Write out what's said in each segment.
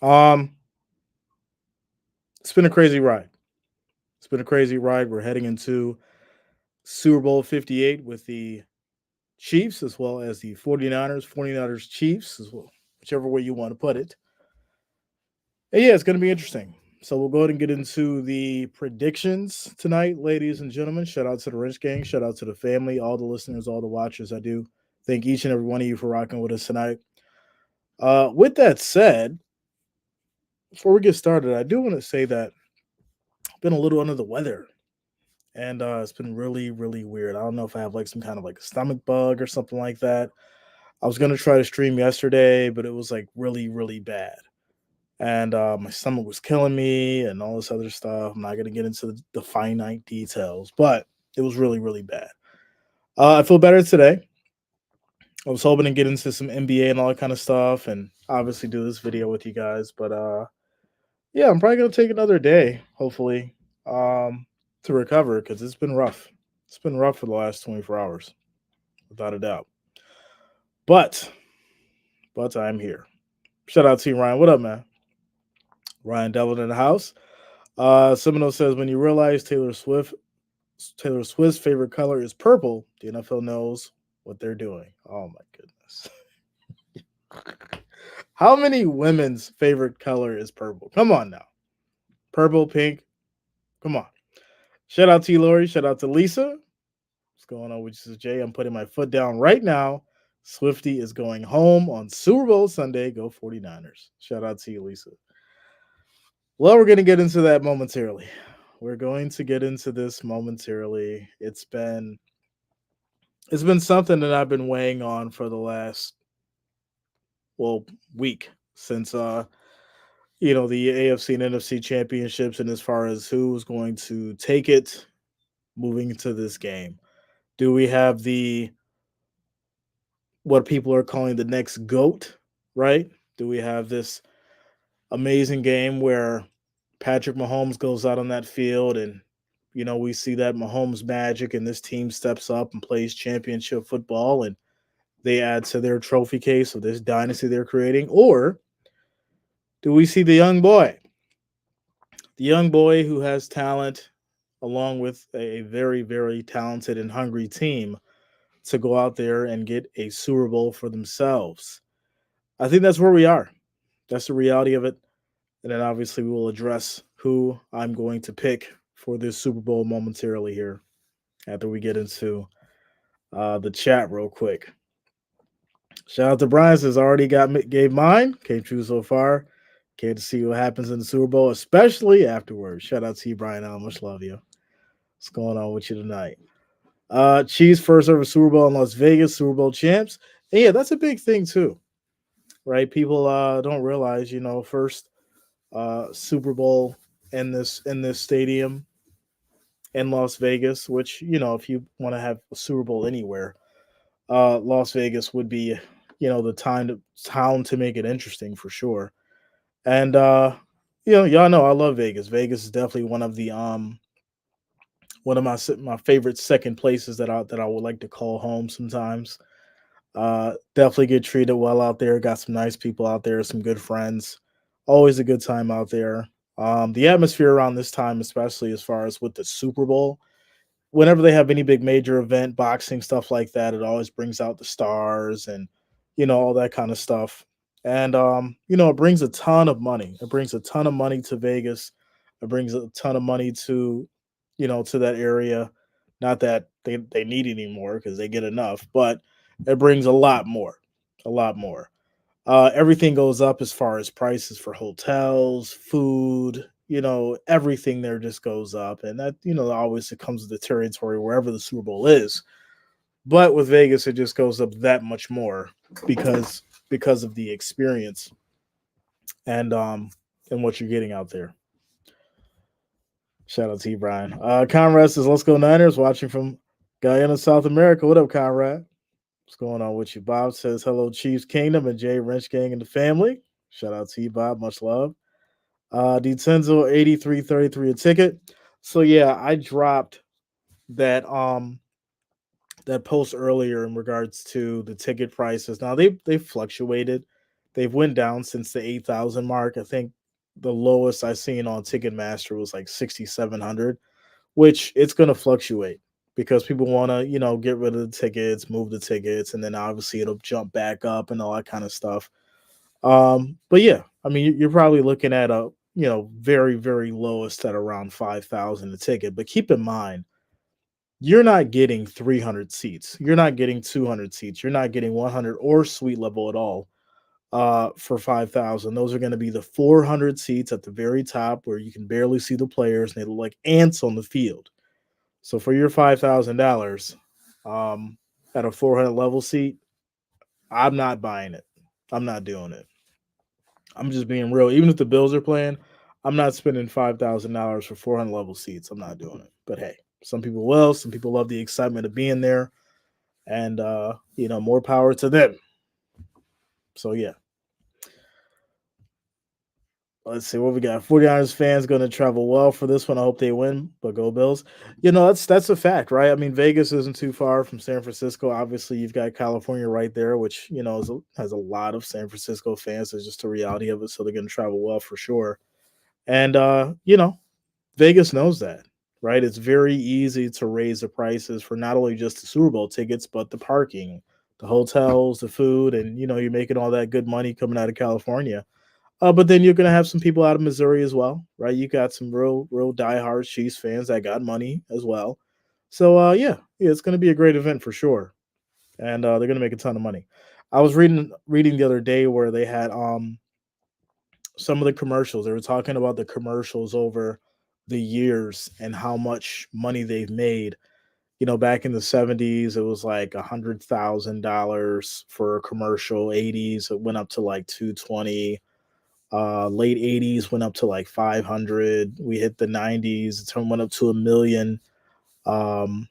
Um, it's been a crazy ride. It's been a crazy ride. We're heading into Super Bowl 58 with the Chiefs as well as the 49ers Chiefs, as well, whichever way you want to put it. And yeah, it's going to be interesting. So we'll go ahead and get into the predictions tonight, ladies and gentlemen. Shout out to the Rich Gang. Shout out to the family, all the listeners, all the watchers. I do thank each and every one of you for rocking with us tonight. With that said, before we get started, I do want to say that I've been a little under the weather, and it's been really, really weird. I don't know if I have like some kind of like a stomach bug or something like that. I was gonna try to stream yesterday, but it was like really, really bad, and my stomach was killing me, and all this other stuff. I'm not gonna get into the finite details, but it was really, really bad. I feel better today. I was hoping to get into some NBA and all that kind of stuff, and obviously do this video with you guys. But yeah, I'm probably gonna take another day, hopefully, to recover because it's been rough. It's been rough for the last 24 hours, without a doubt. But I'm here. Shout out to you, Ryan. What up, man? Ryan Devlin in the house. Seminole says when you realize Taylor Swift's favorite color is purple, the NFL knows what they're doing. Oh my goodness. How many women's favorite color is purple? Come on now. Purple, pink. Come on. Shout out to you, Lori. Shout out to Lisa. What's going on with you, Jay? I'm putting my foot down right now. Swifty is going home on Super Bowl Sunday. Go 49ers. Shout out to you, Lisa. Well, we're going to get into that momentarily. We're going to get into this momentarily. It's been something that I've been weighing on for the last well week since the AFC and NFC championships, and as far as who's going to take it moving into this game. Do we have the what people are calling the next GOAT, right? Do we have this amazing game where Patrick Mahomes goes out on that field and we see that Mahomes magic and this team steps up and plays championship football and they add to their trophy case of this dynasty they're creating? Or do we see the young boy who has talent along with a very, very talented and hungry team to go out there and get a Super Bowl for themselves? I think that's where we are. That's the reality of it. And then obviously we will address who I'm going to pick for this Super Bowl momentarily here after we get into the chat real quick. Shout out to Brian says already gave mine. Came true so far. Can't see what happens in the Super Bowl, especially afterwards. Shout out to you, Brian. I much love you. What's going on with you tonight? Chiefs first ever Super Bowl in Las Vegas, Super Bowl champs. And yeah, that's a big thing too, right? People don't realize, first Super Bowl in this stadium in Las Vegas, which if you want to have a Super Bowl anywhere, Las Vegas would be the town to make it interesting for sure. And y'all know I love Vegas. Vegas is definitely one of my favorite second places that I would like to call home sometimes. Definitely get treated well out there. Got some nice people out there, some good friends. Always a good time out there. The atmosphere around this time, especially as far as with the Super Bowl, whenever they have any big major event, boxing, stuff like that, it always brings out the stars and all that kind of stuff. And it brings a ton of money. It brings a ton of money to Vegas. It brings a ton of money to that area. Not that they need any more because they get enough, but it brings a lot more. A lot more. Everything goes up as far as prices for hotels, food, everything there just goes up. And that, always it comes with the territory wherever the Super Bowl is. But with Vegas, it just goes up that much more because of the experience and what you're getting out there. Shout out to you, Brian. Conrad says, let's go Niners, watching from Guyana, South America. What up, Conrad? What's going on with you? Bob says, hello, Chiefs Kingdom and Jay Wrench Gang and the family. Shout out to you, Bob. Much love. Detenzo 8333 a ticket. So yeah, I dropped that that post earlier in regards to the ticket prices. Now they fluctuated They've went down since the 8,000 mark. I think the lowest I seen on Ticketmaster was like 6,700, which it's going to fluctuate because people want to, get rid of the tickets, move the tickets, and then obviously it'll jump back up and all that kind of stuff. But yeah, I mean, you're probably looking at a, very, very lowest at around 5,000 a ticket. But keep in mind, you're not getting 300 seats. You're not getting 200 seats. You're not getting 100 or suite level at all for 5,000. Those are going to be the 400 seats at the very top where you can barely see the players and they look like ants on the field. So for your $5,000 um, at a 400 level seat, I'm not buying it. I'm not doing it. I'm just being real. Even if the Bills are playing, I'm not spending $5,000 for 400 level seats. I'm not doing it. But hey, some people will. Some people love the excitement of being there, and more power to them. So yeah, let's see what we got. 49ers fans going to travel well for this one. I hope they win, but go Bills. That's a fact, right? I mean, Vegas isn't too far from San Francisco. Obviously, you've got California right there, which has a lot of San Francisco fans. It's just a reality of it. So they're going to travel well for sure. And Vegas knows that, right? It's very easy to raise the prices for not only just the Super Bowl tickets, but the parking, the hotels, the food, and you're making all that good money coming out of California. But then you're gonna have some people out of Missouri as well, right? You got some real diehard Chiefs fans that got money as well. So yeah, it's gonna be a great event for sure, and they're gonna make a ton of money. I was reading the other day where they had some of the commercials. They were talking about the commercials over the years and how much money they've made. Back in the 70s, it was like $100,000 for a commercial. 80s, it went up to like 220. Late 80s went up to like 500. We hit the 90s, it went up to a million. Um,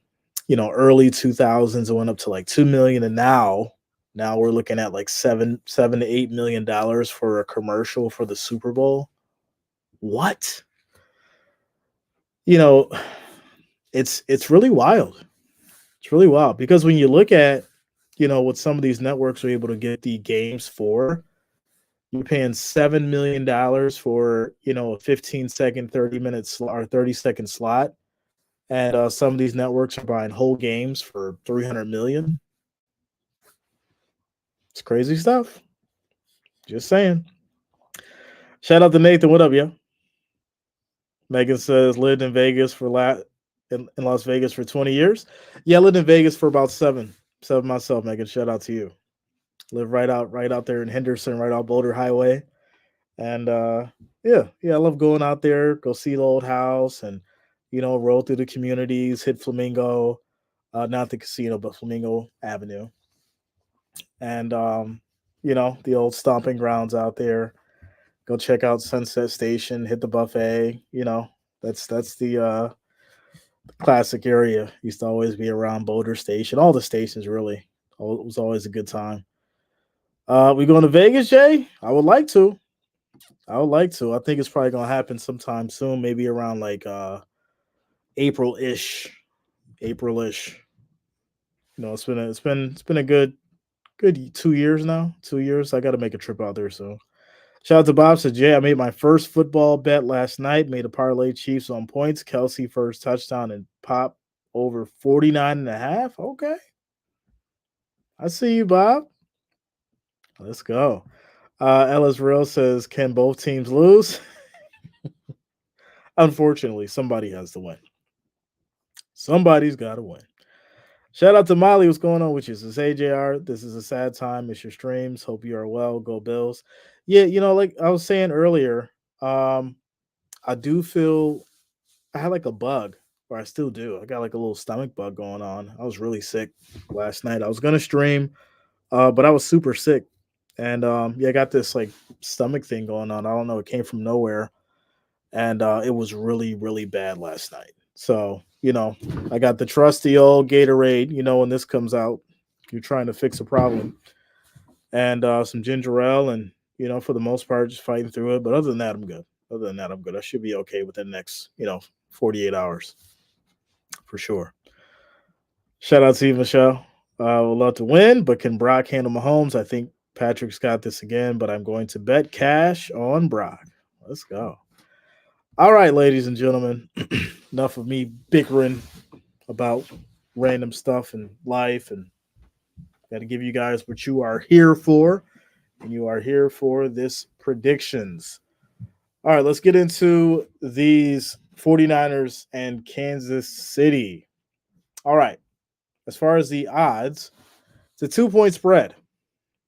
early 2000s, it went up to like 2 million. And now we're looking at like seven to $8 million for a commercial for the Super Bowl. What? You know, it's really wild. It's really wild because when you look at, what some of these networks are able to get the games for, you're paying $7 million for, a 15-second, 30-minute or 30-second slot. And some of these networks are buying whole games for 300 million. It's crazy stuff. Just saying. Shout out to Nathan. What up, yo? Megan says lived in Vegas in Las Vegas for 20 years. Yeah, I lived in Vegas for about seven myself. Megan, shout out to you. Live right out there in Henderson, right off Boulder Highway. And yeah, I love going out there, go see the old house, and roll through the communities, hit Flamingo, not the casino, but Flamingo Avenue, and the old stomping grounds out there. Go check out Sunset Station, hit the buffet. That's the classic area. Used to always be around Boulder Station. All the stations really. It was always a good time. We going to Vegas, Jay? I would like to. I would like to. I think it's probably gonna happen sometime soon, maybe around like April-ish. April-ish. It's been a good 2 years now. 2 years. I gotta make a trip out there soon. Shout out to Bob. Said, Jay, I made my first football bet last night. Made a parlay Chiefs on points. Kelsey first touchdown and pop over 49.5. Okay. I see you, Bob. Let's go. Ellis Real says, can both teams lose? Unfortunately, somebody has to win. Somebody's got to win. Shout out to Molly. What's going on with you? Says, hey, JR, this is a sad time. It's your streams. Hope you are well. Go Bills. Yeah, like I was saying earlier, I do feel I had like a bug, or I still do. I got like a little stomach bug going on. I was really sick last night. I was going to stream, but I was super sick. And yeah, I got this like stomach thing going on. I don't know. It came from nowhere. And it was really, really bad last night. So, I got the trusty old Gatorade, when this comes out, you're trying to fix a problem, and some ginger ale, and, for the most part, just fighting through it. But other than that, I'm good. Other than that, I'm good. I should be okay within the next, 48 hours for sure. Shout out to you, Michelle. Would love to win, but can Brock handle Mahomes? I think Patrick's got this again, but I'm going to bet cash on Brock. Let's go. All right, ladies and gentlemen. Enough of me bickering about random stuff in life, and got to give you guys what you are here for. And you are here for this predictions. All right, let's get into these 49ers and Kansas City. All right, as far as the odds, it's a 2 point spread.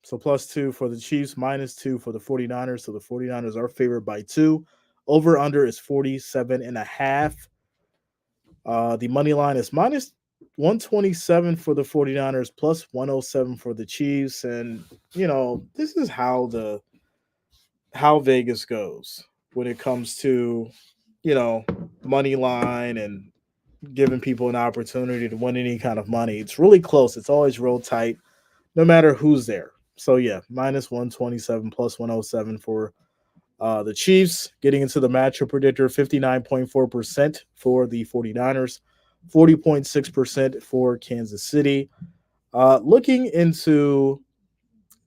So plus two for the Chiefs, minus two for the 49ers. So the 49ers are favored by two. Over under is 47 and a half. The money line is minus 127 for the 49ers, plus 107 for the Chiefs. And, this is how Vegas goes when it comes to, you know, money line and giving people an opportunity to win any kind of money. It's really close. It's always real tight, no matter who's there. So yeah, minus 127 plus 107 for the Chiefs. Getting into the matchup predictor, 59.4% for the 49ers, 40.6% for Kansas City. Looking into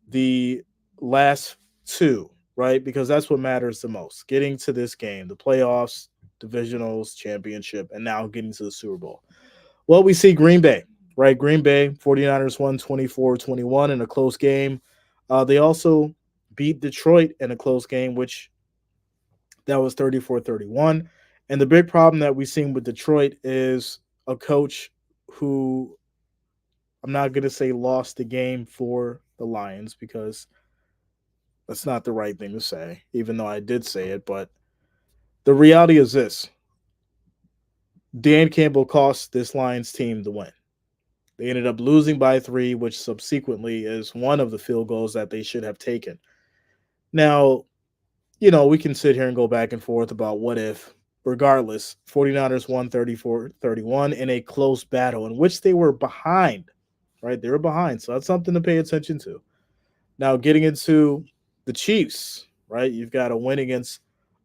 the last two, right? Because that's what matters the most. Getting to this game, the playoffs, divisionals, championship, and now getting to the Super Bowl. Well, we see Green Bay, right? Green Bay, 49ers won 24-21 in a close game. They also beat Detroit in a close game, which that was 34-31. And the big problem that we've seen with Detroit is a coach who, I'm not going to say lost the game for the Lions, because that's not the right thing to say, even though I did say it. But the reality is this: Dan Campbell cost this Lions team the win. They ended up losing by three, which subsequently is one of the field goals that they should have taken. Now, we can sit here and go back and forth about what if. Regardless, 49ers won 34-31 in a close battle in which they were behind, right? They were behind. So that's something to pay attention to. Now, getting into the Chiefs, right? You've got a win against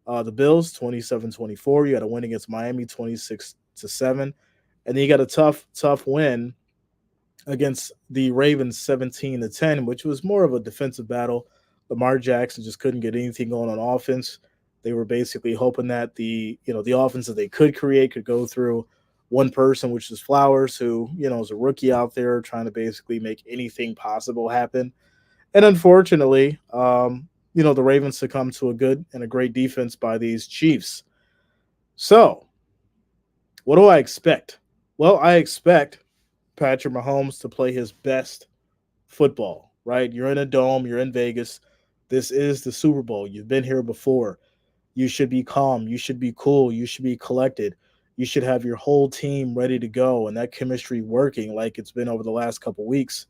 the Bills, 27-24. You got a win against Miami, 26-7. And then you got a tough win against the Ravens, 17-10, which was more of a defensive battle. Lamar Jackson just couldn't get anything going on offense. They were basically hoping that the offense that they could create could go through one person, which is Flowers, who, is a rookie out there trying to basically make anything possible happen. And unfortunately, the Ravens succumbed to a good and a great defense by these Chiefs. So, what do I expect? Well, I expect Patrick Mahomes to play his best football, right? You're in a dome, you're in Vegas. This is the Super Bowl. You've been here before. You should be calm. You should be cool. You should be collected. You should have your whole team ready to go and that chemistry working like it's been over the last couple weeks.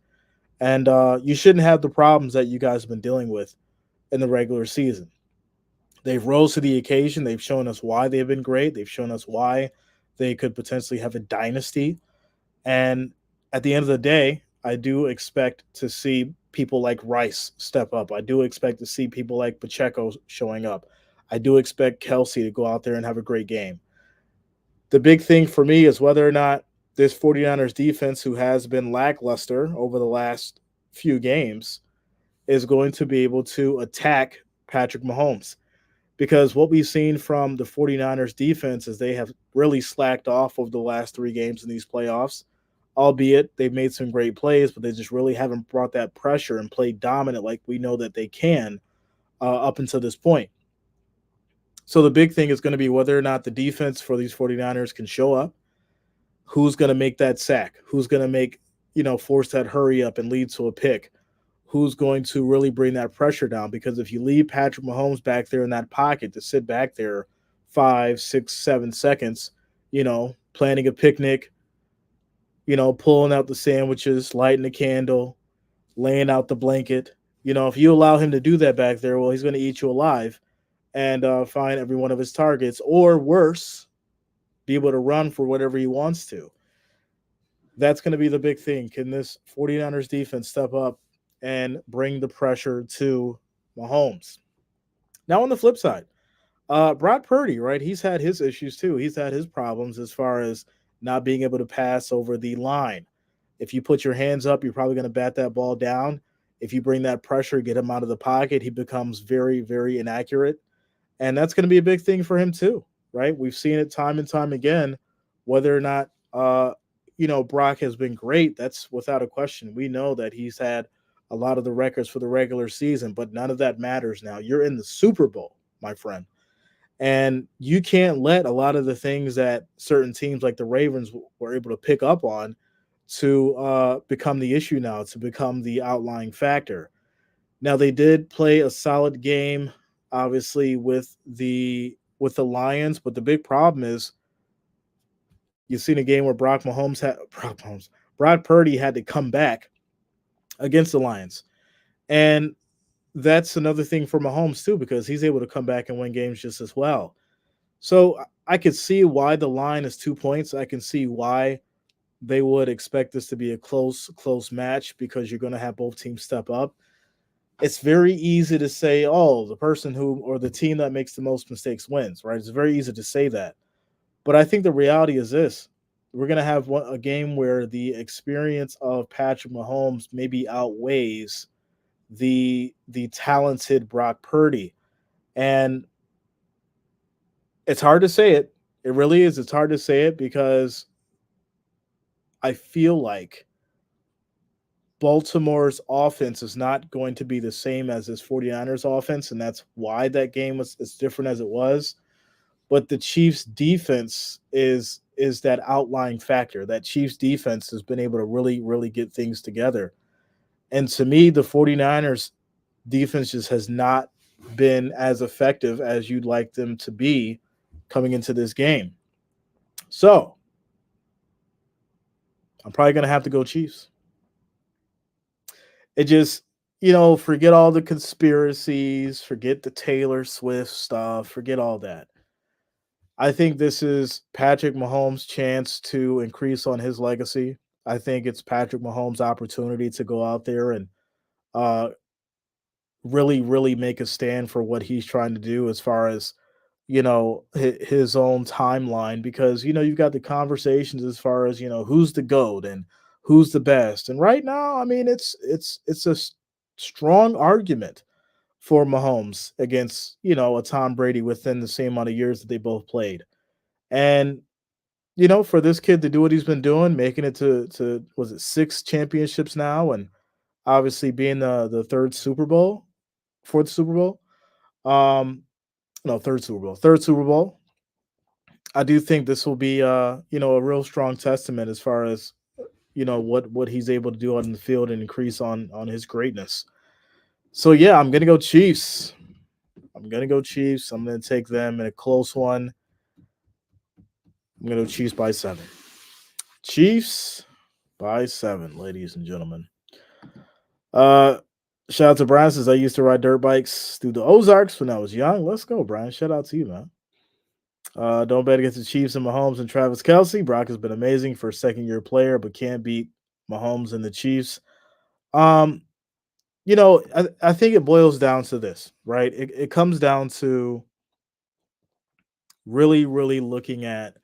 And you shouldn't have the problems that you guys have been dealing with in the regular season. They've rose to the occasion. They've shown us why they've been great. They've shown us why they could potentially have a dynasty. And at the end of the day, I do expect to see people like Rice step up. I do expect to see people like Pacheco showing up. I do expect Kelsey to go out there and have a great game. The big thing for me is whether or not this 49ers defense, who has been lackluster over the last few games, is going to be able to attack Patrick Mahomes. Because what we've seen from the 49ers defense is they have really slacked off over the last three games in these playoffs, albeit they've made some great plays, but they just really haven't brought that pressure and played dominant like we know that they can up until this point. So the big thing is going to be whether or not the defense for these 49ers can show up. Who's going to make that sack? Who's going to force that hurry up and lead to a pick? Who's going to really bring that pressure down? Because if you leave Patrick Mahomes back there in that pocket to sit back there 5, 6, 7 seconds, planning a picnic, pulling out the sandwiches, lighting the candle, laying out the blanket, if you allow him to do that back there, well, he's going to eat you alive and find every one of his targets, or worse, be able to run for whatever he wants to. That's going to be the big thing. Can this 49ers defense step up and bring the pressure to Mahomes? Now, on the flip side, Brock Purdy, right? He's had his issues too. He's had his problems as far as not being able to pass over the line. If you put your hands up, you're probably going to bat that ball down. If you bring that pressure, get him out of the pocket, he becomes very, very inaccurate. And that's going to be a big thing for him too, right? We've seen it time and time again. Whether or not Brock has been great, that's without a question. We know that he's had a lot of the records for the regular season, but none of that matters now. You're in the Super Bowl, my friend. And you can't let a lot of the things that certain teams like the Ravens were able to pick up on to become the issue now, to become the outlying factor. Now they did play a solid game, obviously with the Lions, but the big problem is you've seen a game where Brock Purdy had to come back against the Lions, and that's another thing for Mahomes too because he's able to come back and win games just as well. So I could see why the line is 2 points. I can see why they would expect this to be a close match because you're going to have both teams step up. It's very easy to say, oh, the person who or the team that makes the most mistakes wins, right? It's very easy to say that. But I think the reality is this. We're going to have a game where the experience of Patrick Mahomes maybe outweighs the talented Brock Purdy. And it's hard to say it. It really is. It's hard to say it because I feel like Baltimore's offense is not going to be the same as this 49ers offense, and that's why that game was as different as it was. But the Chiefs defense is that outlying factor. That Chiefs defense has been able to really, really get things together. And to me, the 49ers defense just has not been as effective as you'd like them to be coming into this game. So I'm probably going to have to go Chiefs. It just, forget all the conspiracies, forget the Taylor Swift stuff, forget all that. I think this is Patrick Mahomes' chance to increase on his legacy. I think it's Patrick Mahomes' opportunity to go out there and uh, really, really make a stand for what he's trying to do as far as his own timeline because you've got the conversations as far as who's the goat and who's the best, and right now I mean it's a strong argument for Mahomes against a Tom Brady within the same amount of years that they both played. And for this kid to do what he's been doing, making it to was it 6 championships now, and obviously being the fourth Super Bowl, um, no, third Super Bowl. I do think this will be a real strong testament as far as what he's able to do on the field and increase on his greatness. So yeah, I'm gonna go Chiefs. I'm gonna take them in a close one. I'm gonna go Chiefs by 7. Chiefs by 7, ladies and gentlemen. Uh Shout out to Brian says I used to ride dirt bikes through the Ozarks when I was young. Let's go, Brian. Shout out to you, man. Don't bet against the Chiefs and Mahomes and Travis Kelsey. Brock has been amazing for a second-year player, but can't beat Mahomes and the Chiefs. Um, I think it boils down to this, right? It comes down to really, really looking at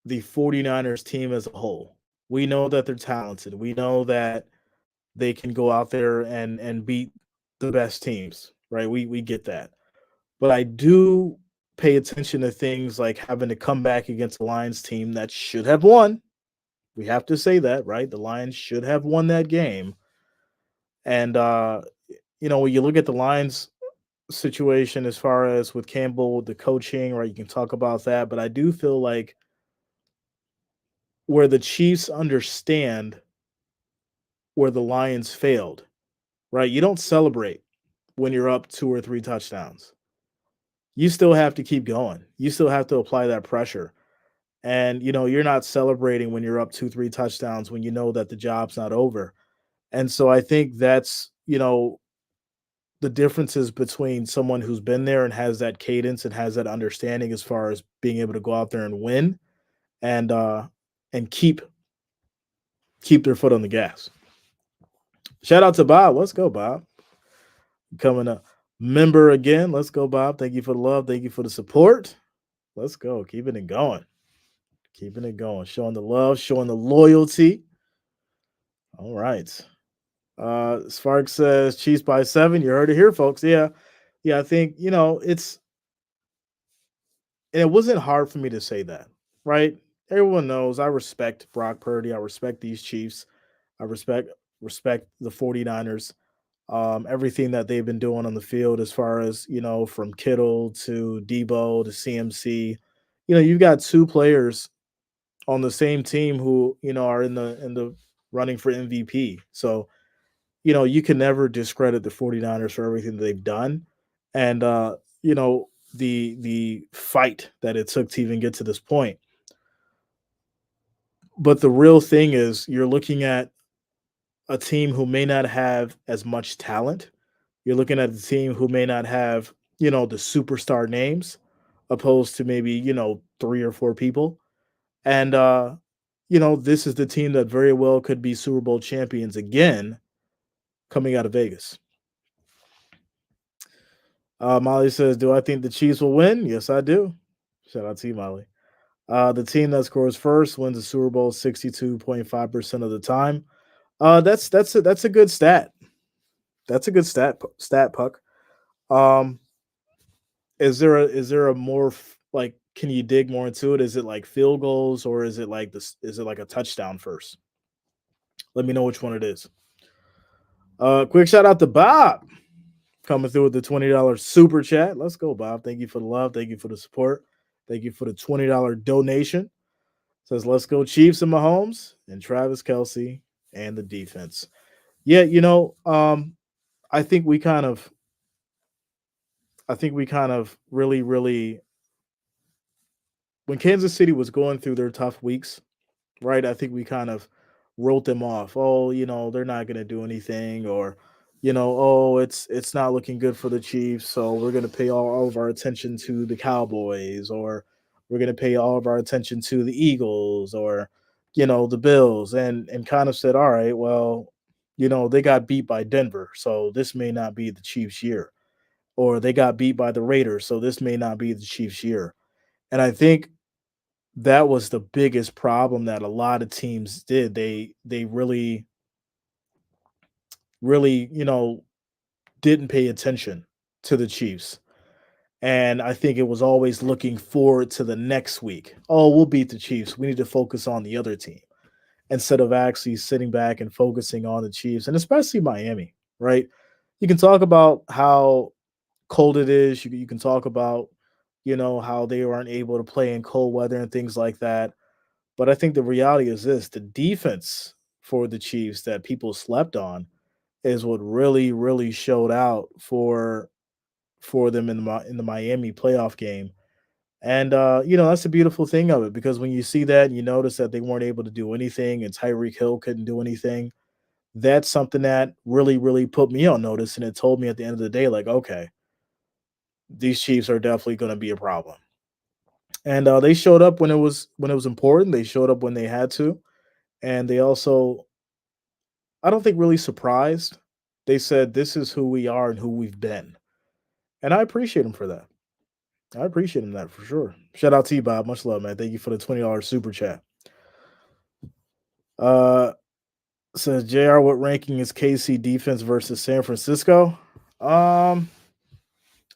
the 49ers team as a whole. We know that they're talented. We know that they can go out there and beat the best teams, right? We get that. But I do pay attention to things like having to come back against the Lions team that should have won. We have to say that, right? The Lions should have won that game. And when you look at the Lions situation as far as with Campbell, the coaching, right? You can talk about that, but I do feel like where the Chiefs understand where the Lions failed, right? You don't celebrate when you're up 2 or 3 touchdowns. You still have to keep going. You still have to apply that pressure. And you're not celebrating when you're up 2, 3 touchdowns when you know that the job's not over. And so I think that's the differences between someone who's been there and has that cadence and has that understanding as far as being able to go out there and win and keep their foot on the gas. Shout out to Bob. Let's go, Bob. Becoming a member again. Let's go, Bob. Thank you for the love. Thank you for the support. Let's go. Keeping it going. Keeping it going. Showing the love, showing the loyalty. All right. Spark says Chiefs by 7. You heard it here, folks. Yeah. Yeah, I think, it's and it wasn't hard for me to say that, right? Everyone knows I respect Brock Purdy. I respect these Chiefs. I respect the 49ers. Everything that they've been doing on the field as far as, from Kittle to Debo to CMC. You've got two players on the same team who, are in the running for MVP. So, you can never discredit the 49ers for everything that they've done. And the fight that it took to even get to this point. But the real thing is you're looking at a team who may not have as much talent. You're looking at a team who may not have, the superstar names, opposed to maybe, three or four people. And this is the team that very well could be Super Bowl champions again coming out of Vegas. Molly says, "Do I think the Chiefs will win?" Yes, I do. Shout out to you, Molly. The team that scores first wins the Super Bowl 62.5% of the time. That's a good stat. That's a good stat, Puck. Um, is there a more like, can you dig more into it? Is it like field goals, or is it like this? Is it like a touchdown first? Let me know which one it is. Quick shout out to Bob coming through with the $20 super chat. Let's go, Bob. Thank you for the love. Thank you for the support. Thank you for the $20 donation. Says, let's go Chiefs and Mahomes and Travis Kelsey and the defense. Yeah, I think we kind of really, really, when Kansas City was going through their tough weeks, right? I think we kind of wrote them off. Oh, they're not going to do anything, or oh, it's not looking good for the Chiefs, so we're going to pay all of our attention to the Cowboys, or we're going to pay all of our attention to the Eagles, or the Bills, and kind of said, all right, well, they got beat by Denver, so this may not be the Chiefs' year, or they got beat by the Raiders, so this may not be the Chiefs' year. And I think that was the biggest problem that a lot of teams did. They really, really, didn't pay attention to the Chiefs. And I think it was always looking forward to the next week. Oh, we'll beat the Chiefs. We need to focus on the other team instead of actually sitting back and focusing on the Chiefs, and especially Miami, right? You can talk about how cold it is. You can talk about, how they weren't able to play in cold weather and things like that. But I think the reality is this: the defense for the Chiefs that people slept on is what really, really showed out for them in the Miami playoff game. And that's the beautiful thing of it, because when you see that, you notice that they weren't able to do anything, and Tyreek Hill couldn't do anything. That's something that really, really put me on notice, and it told me at the end of the day, like, okay, these Chiefs are definitely going to be a problem. And they showed up when it was important. They showed up when they had to, and they also, I don't think, really surprised. They said, "This is who we are and who we've been," and I appreciate them for that. I appreciate them that for sure. Shout out to you, Bob. Much love, man. Thank you for the $20 super chat. Uh, says Jr. What ranking is KC defense versus San Francisco? Um,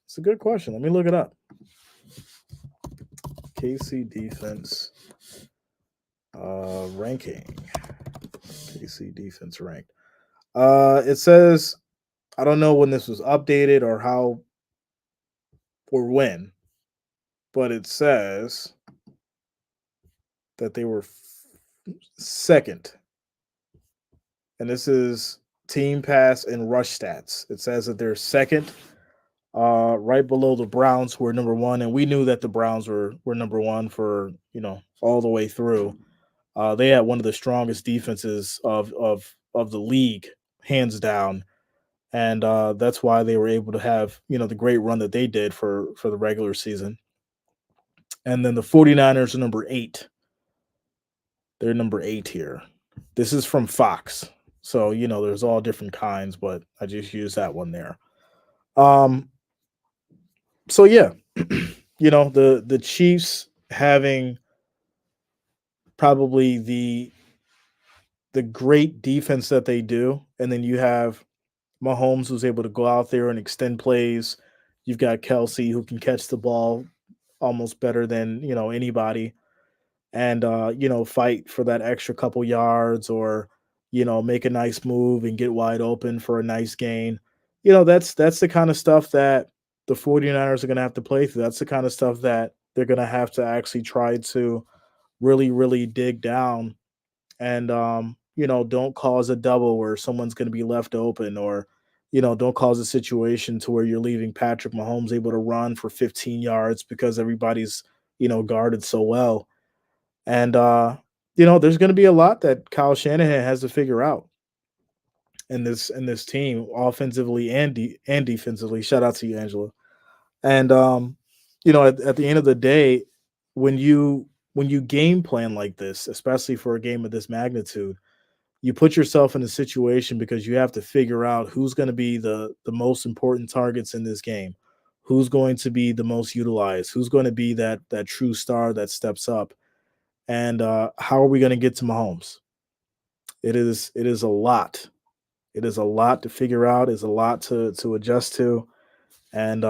it's a good question. Let me look it up. KC defense ranking. KC defense ranked. It says, I don't know when this was updated or how or when, but it says that they were second. And this is team pass and rush stats. It says that they're second, right below the Browns, who are number one. And we knew that the Browns were number one for, all the way through. They had one of the strongest defenses of the league, hands down. And that's why they were able to have, the great run that they did for the regular season. And then the 49ers are number 8. They're number 8 here. This is from Fox. So, there's all different kinds, but I just use that one there. Um, so yeah, the Chiefs having probably the great defense that they do, and then you have Mahomes who's able to go out there and extend plays. You've got Kelsey who can catch the ball almost better than anybody, and fight for that extra couple yards, or make a nice move and get wide open for a nice gain. That's the kind of stuff that the 49ers are going to have to play through. That's the kind of stuff that they're going to have to actually try to really, really dig down, and don't cause a double where someone's going to be left open, or don't cause a situation to where you're leaving Patrick Mahomes able to run for 15 yards because everybody's guarded so well. And there's going to be a lot that Kyle Shanahan has to figure out in this team, offensively and defensively. Shout out to you, Angela. And at the end of the day, when you game plan like this, especially for a game of this magnitude, you put yourself in a situation because you have to figure out who's going to be the most important targets in this game, who's going to be the most utilized, who's going to be that true star that steps up, and how are we going to get to Mahomes? It is a lot. It is a lot to figure out. It's a lot to adjust to, and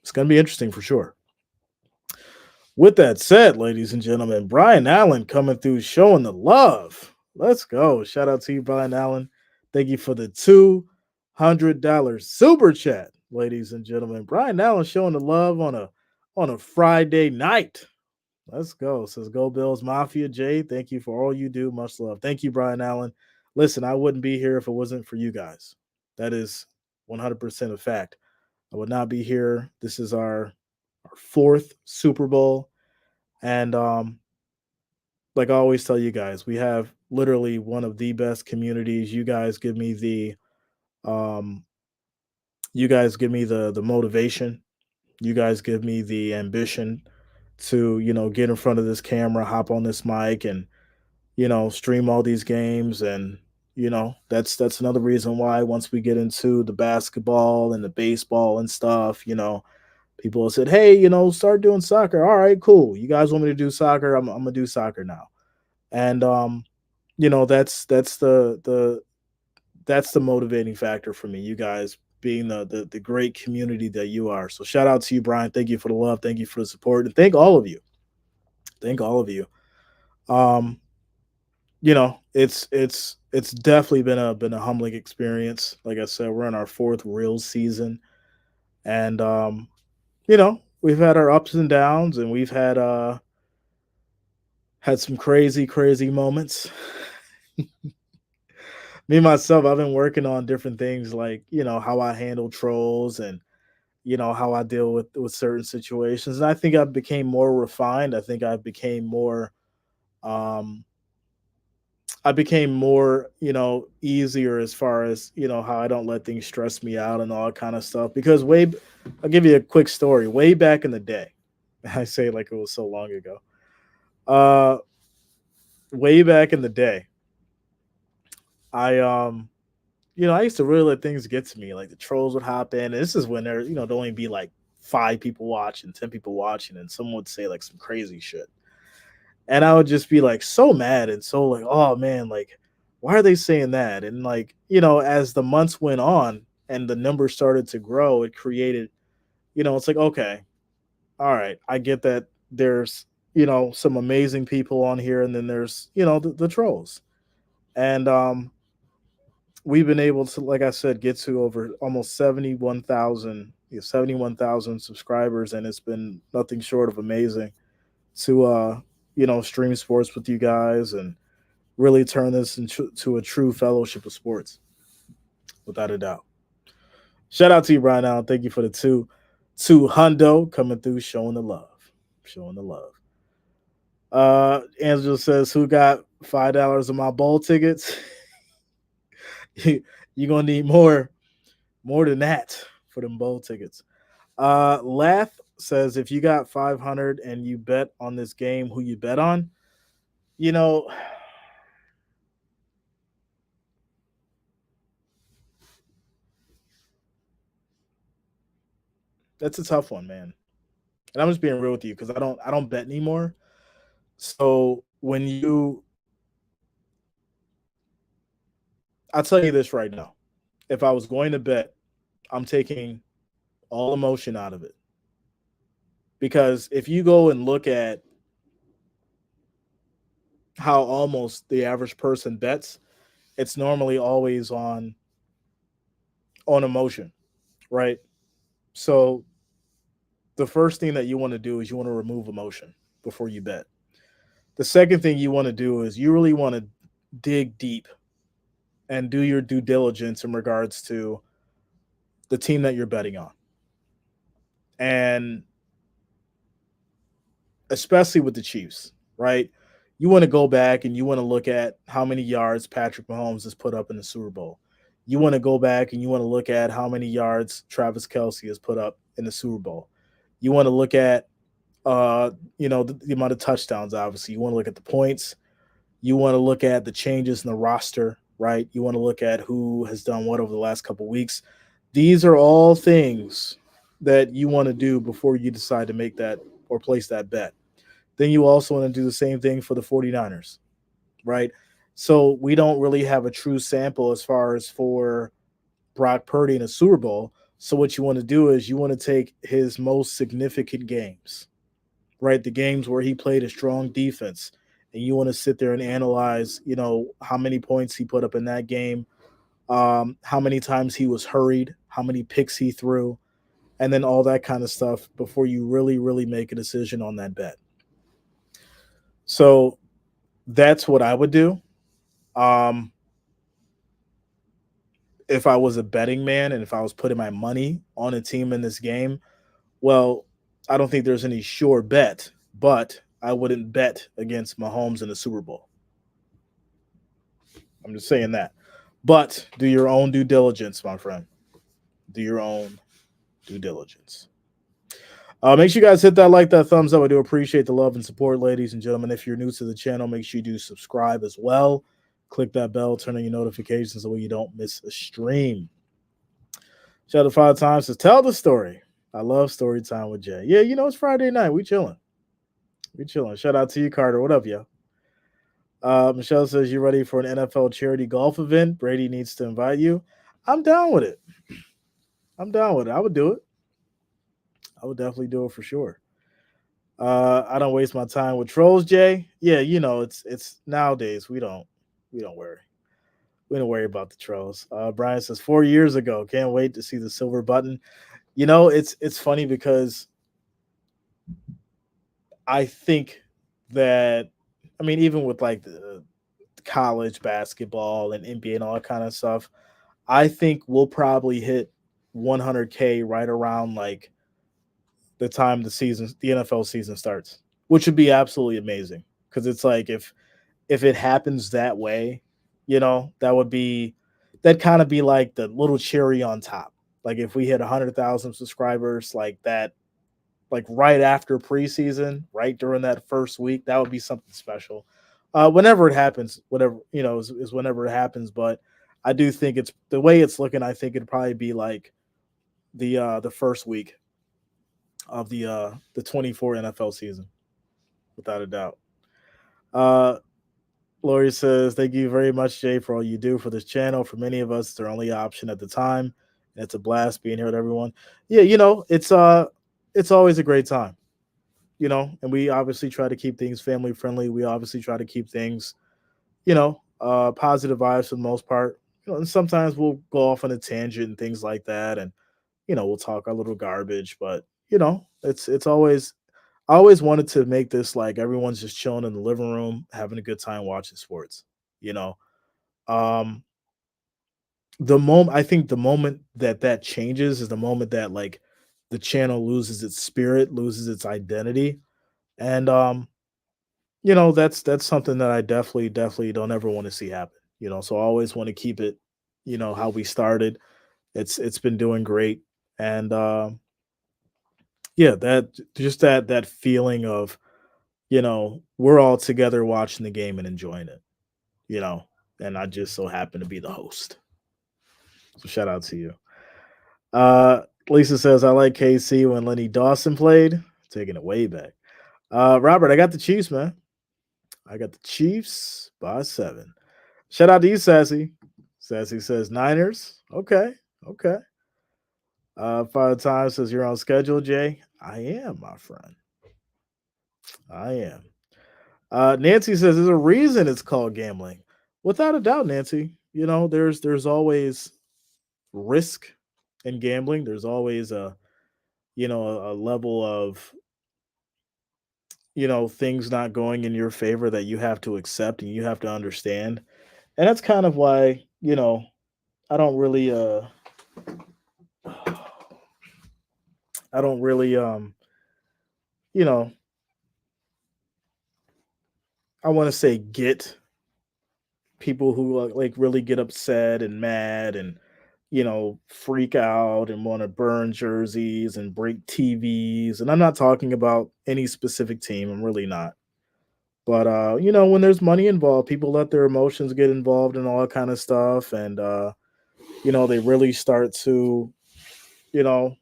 it's going to be interesting for sure. With that said, ladies and gentlemen, Brian Allen coming through showing the love. Let's go. Shout out to you, Brian Allen. Thank you for the $200 super chat, ladies and gentlemen. Brian Allen showing the love on a Friday night. Let's go. Says Go Bills Mafia Jay. Thank you for all you do. Much love. Thank you, Brian Allen. Listen, I wouldn't be here if it wasn't for you guys. That is 100% a fact. I would not be here. This is our fourth Super Bowl. And like I always tell you guys, we have literally one of the best communities. Um you guys give me the motivation. You guys give me the ambition to, get in front of this camera, hop on this mic, and stream all these games. And that's another reason why once we get into the basketball and the baseball and stuff, people have said, "Hey, start doing soccer." All right, cool. You guys want me to do soccer? I'm gonna do soccer now. And that's the motivating factor for me. You guys being the great community that you are. So shout out to you, Brian. Thank you for the love. Thank you for the support, and thank all of you. Thank all of you. Um, it's definitely been a humbling experience. Like I said, we're in our fourth real season, and we've had our ups and downs, and we've had some crazy, crazy moments. Me myself, I've been working on different things, like how I handle trolls, and how I deal with certain situations. And I think I became more refined. I think um I became more, easier as far as, how I don't let things stress me out and all that kind of stuff. Because I'll give you a quick story. Way back in the day, I say it like it was so long ago. Uh, Way back in the day, I I used to really let things get to me. Like the trolls would hop in. And this is when there'd only be like 5 people watching, 10 people watching, and someone would say like some crazy shit. And I would just be like so mad and so like, oh man, like why are they saying that? And like, as the months went on and the numbers started to grow, it created, it's like, okay, all right, I get that there's, some amazing people on here, and then there's, the trolls. And we've been able to, like I said, get to over almost 71,000, 71,000 subscribers, and it's been nothing short of amazing to stream sports with you guys and really turn this into to a true fellowship of sports, without a doubt. Shout out to you, Brian Allen. Thank you for the two hundo coming through, showing the love, showing the love. Angela says, "Who got $5 of my bowl tickets?" You're gonna need more than that for them bowl tickets. Lath says, "If you got 500 and you bet on this game, who you bet on?" You know, that's a tough one, man. And I'm just being real with you because I don't bet anymore. So when you I'll tell you this right now. If I was going to bet, I'm taking all emotion out of it. Because if you go and look at how almost the average person bets, it's normally always on emotion, right? So the first thing that you want to do is you want to remove emotion before you bet. The second thing you want to do is you really want to dig deep and do your due diligence in regards to the team that you're betting on. And especially with the Chiefs, right? You want to go back and you want to look at how many yards Patrick Mahomes has put up in the Super Bowl. You want to go back and you want to look at how many yards Travis Kelsey has put up in the Super Bowl. You want to look at the amount of touchdowns, obviously. You want to look at the points. You want to look at the changes in the roster, right? You want to look at who has done what over the last couple of weeks. These are all things that you want to do before you decide to make that or place that bet. Then you also want to do the same thing for the 49ers, right? So we don't really have a true sample as far as for Brock Purdy in a Super Bowl. So what you want to do is you want to take his most significant games, right? The games where he played a strong defense, and you want to sit there and analyze, how many points he put up in that game, how many times he was hurried, how many picks he threw, and then all that kind of stuff before you really, really make a decision on that bet. So that's what I would do. Um, if I was a betting man and if I was putting my money on a team in this game, well, I don't think there's any sure bet, but I wouldn't bet against Mahomes in the Super Bowl. I'm just saying that. But do your own due diligence, my friend. Do your own due diligence. Make sure you guys hit that like, that thumbs up. I do appreciate the love and support, ladies and gentlemen. If you're new to the channel, make sure you do subscribe as well. Click that bell, turn on your notifications so you don't miss a stream. Shout out 5 times says, tell the story. I love story time with Jay. Yeah, it's Friday night. We chilling. We chilling. Shout out to you, Carter. What up, yo? Michelle says, you ready for an NFL charity golf event? Brady needs to invite you. I'm down with it. I'm down with it. I would do it. I would definitely do it for sure. I don't waste my time with trolls, Jay. Yeah, it's nowadays we don't worry. We don't worry about the trolls. Brian says 4 years ago. Can't wait to see the silver button. It's funny because I think that even with like the college basketball and NBA and all that kind of stuff, I think we'll probably hit 100K right around like the time the NFL season starts, which would be absolutely amazing. Because it's like if it happens that way, that kind of be like the little cherry on top. Like if we hit 100,000 subscribers, like that, like right after preseason, right during that first week, that would be something special. Whenever it happens, whatever is whenever it happens. But I do think it's the way it's looking. I think it'd probably be like the first week of the 24 NFL season, without a doubt. Uh, Lori says, thank you very much, Jay, for all you do for this channel. For many of us, it's our only option at the time. And it's a blast being here with everyone. Yeah, it's always a great time. And we obviously try to keep things family friendly. We obviously try to keep things, positive vibes for the most part. And sometimes we'll go off on a tangent and things like that. And, we'll talk a little garbage, but it's always I always wanted to make this like everyone's just chilling in the living room, having a good time watching sports. You know, um, the moment that changes is the moment that like the channel loses its spirit, loses its identity, and that's something that I definitely don't ever want to see happen. So I always want to keep it, how we started. It's been doing great, and yeah, that feeling of we're all together watching the game and enjoying it, you know, and I just so happen to be the host. So shout out to you. Lisa says, I like KC when Lenny Dawson played, taking it way back. Robert, I got the Chiefs, man. I got the Chiefs by 7. Shout out to you, Sassy. Sassy says Niners. Okay. Okay. Father Time says you're on schedule, Jay. I am, my friend. I am. Nancy says there's a reason it's called gambling. Without a doubt, Nancy. There's always risk in gambling. There's always a level of things not going in your favor that you have to accept and you have to understand. And that's kind of why, I don't really I don't really you know, I want to say get people who like really get upset and mad and freak out and want to burn jerseys and break TVs. And I'm not talking about any specific team. I'm really not. But when there's money involved, people let their emotions get involved and all that kind of stuff, and they really start to, you know,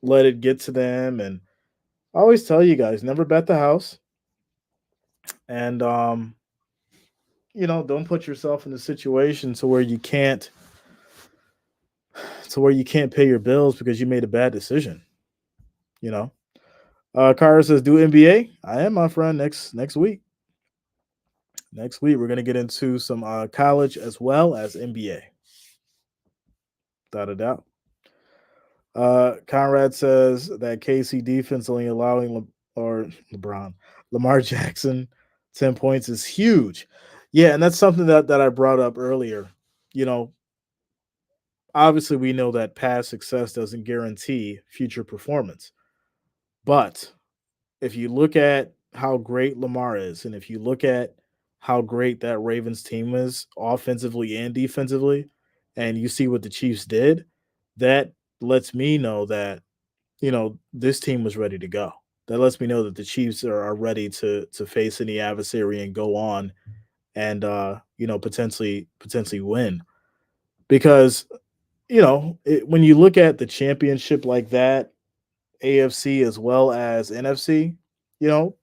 let it get to them. And I always tell you guys, never bet the house, and don't put yourself in a situation to where you can't pay your bills because you made a bad decision. You know. Kyra says, "Do NBA." I am, my friend. Next week. Next week, we're gonna get into some college as well as NBA. Without a doubt. Conrad says that KC defense only allowing LeBron Lamar Jackson 10 points is huge. Yeah, and that's something that I brought up earlier. You know, obviously we know that past success doesn't guarantee future performance, but if you look at how great Lamar is, and if you look at how great that Ravens team is offensively and defensively, and you see what the Chiefs did, that lets me know that this team was ready to go. That lets me know that the Chiefs are ready to face any adversary and go on and potentially win. Because when you look at the championship like that, AFC as well as NFC,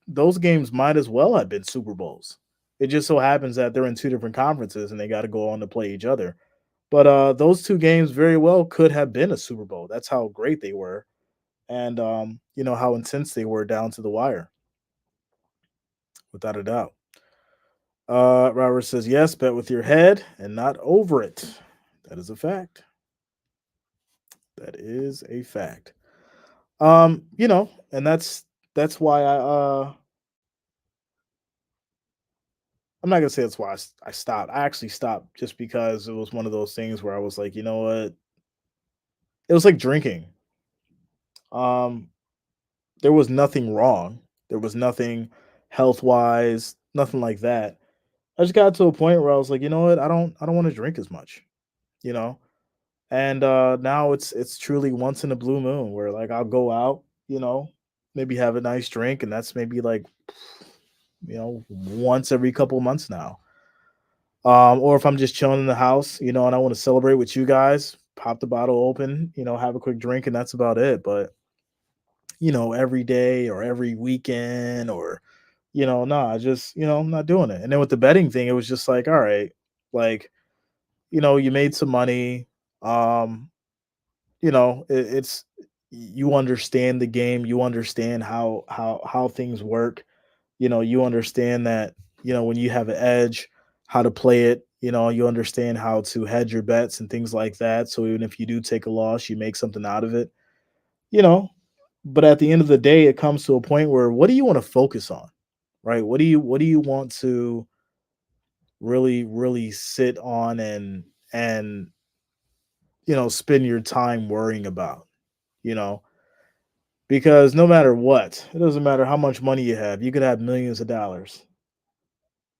those games might as well have been Super Bowls. It just so happens that they're in two different conferences and they got to go on to play each other. But those two games very well could have been a Super Bowl. That's how great they were, and how intense they were down to the wire, without a doubt. Robert says yes, bet with your head and not over it. That is a fact. That is a fact. And that's why I'm not gonna say that's why I stopped. I actually stopped just because it was one of those things where I was like, you know what? It was like drinking. Um, there was nothing wrong. There was nothing health wise, nothing like that. I just got to a point where I was like, you know what? I don't want to drink as much, you know? And now it's truly once in a blue moon where like I'll go out, maybe have a nice drink, and that's maybe like once every couple months now. Or if I'm just chilling in the house, and I want to celebrate with you guys, pop the bottle open, have a quick drink, and that's about it. But every day or every weekend or no, I just I'm not doing it. And then with the betting thing, it was just like, all right, like you made some money. Um, it's you understand the game, you understand how things work. You understand that when you have an edge, how to play it. You understand how to hedge your bets and things like that. So even if you do take a loss, you make something out of it. You know, but at the end of the day, it comes to a point where what do you want to focus on, right? What do you want to really really sit on and spend your time worrying about, you know? Because no matter what, it doesn't matter how much money you have. You could have millions of dollars.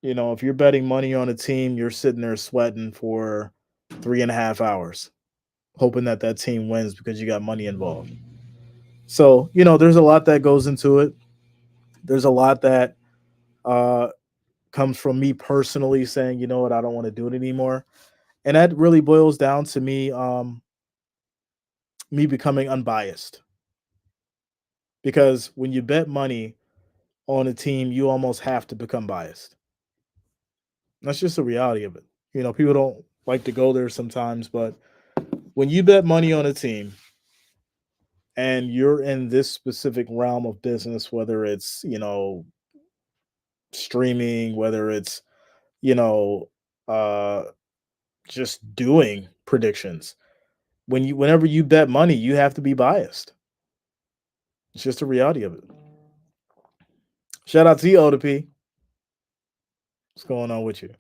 If you're betting money on a team, you're sitting there sweating for 3.5 hours, hoping that that team wins because you got money involved. So, there's a lot that goes into it. There's a lot that uh, comes from me personally saying, you know what, I don't want to do it anymore. And that really boils down to me becoming unbiased. Because when you bet money on a team, you almost have to become biased. That's just the reality of it. People don't like to go there sometimes, but when you bet money on a team and you're in this specific realm of business, whether it's, streaming, whether it's, you know, uh just doing predictions. Whenever you bet money, you have to be biased. It's just the reality of it. Shout out to you, ODP. What's going on with you?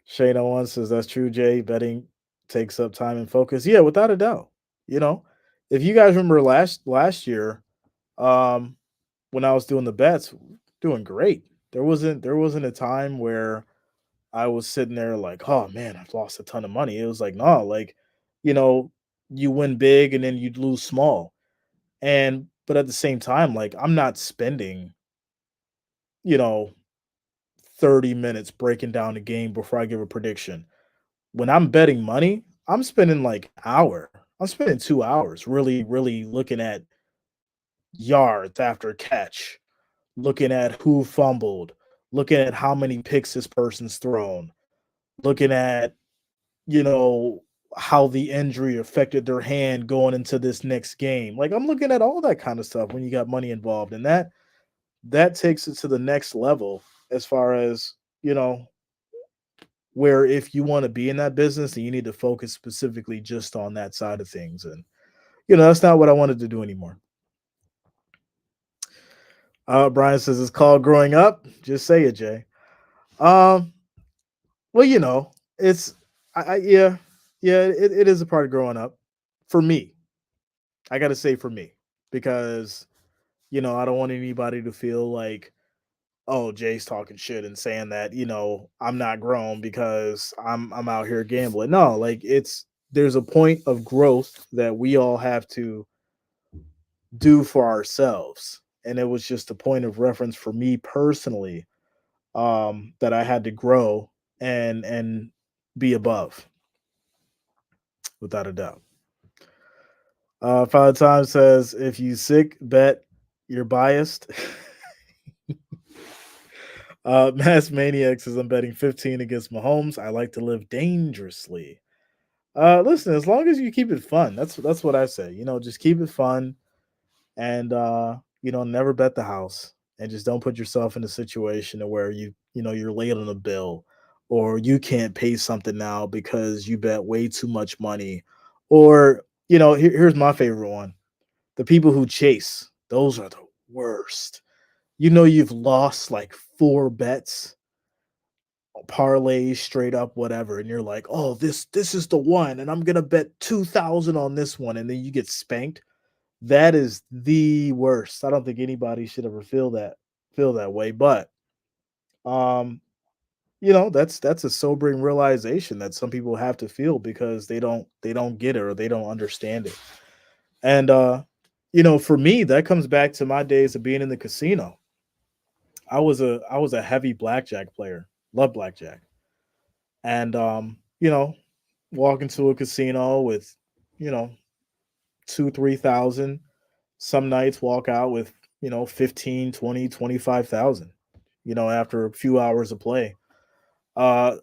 Shane one says that's true, Jay. Betting takes up time and focus. Yeah, without a doubt. You know, if you guys remember last year, um, when I was doing the bets, doing great. There wasn't a time where I was sitting there like, oh man, I've lost a ton of money. It was like, no, like, you know, you win big and then you'd lose small. And but at the same time, like I'm not spending, you know, 30 minutes breaking down the game before I give a prediction. When I'm betting money, I'm spending like an hour. I'm spending 2 hours really, really looking at yards after catch, looking at who fumbled, looking at how many picks this person's thrown, looking at, you know, how the injury affected their hand going into this next game. Like I'm looking at all that kind of stuff when you got money involved. And that takes it to the next level as far as, you know, where if you want to be in that business, then you need to focus specifically just on that side of things. And, that's not what I wanted to do anymore. Brian says it's called growing up. Just say it, Jay. Um, well, it's yeah, yeah, it is a part of growing up for me. I got to say for me because I don't want anybody to feel like, oh, Jay's talking shit and saying that, I'm not grown because I'm out here gambling. No, like there's a point of growth that we all have to do for ourselves. And it was just a point of reference for me personally, that I had to grow and be above, without a doubt. Father Time says if you sick, bet you're biased. Mass Maniac says I'm betting 15 against Mahomes. I like to live dangerously. Listen, as long as you keep it fun, that's what I say. Just keep it fun and never bet the house and just don't put yourself in a situation where you're late on a bill or you can't pay something now because you bet way too much money. Or, here's my favorite one. The people who chase, those are the worst. You've lost like four bets, parlays, straight up, whatever, and you're like, "Oh, this is the one, and I'm gonna bet 2,000 on this one," and then you get spanked. That is the worst. I don't think anybody should ever feel that way, but um, that's a sobering realization that some people have to feel because they don't get it or they don't understand it. And for me, that comes back to my days of being in the casino. I was a heavy blackjack player. Love blackjack. And walk into a casino with, you know, 2, 3,000. Some nights walk out with, 15, 20, 25,000, after a few hours of play.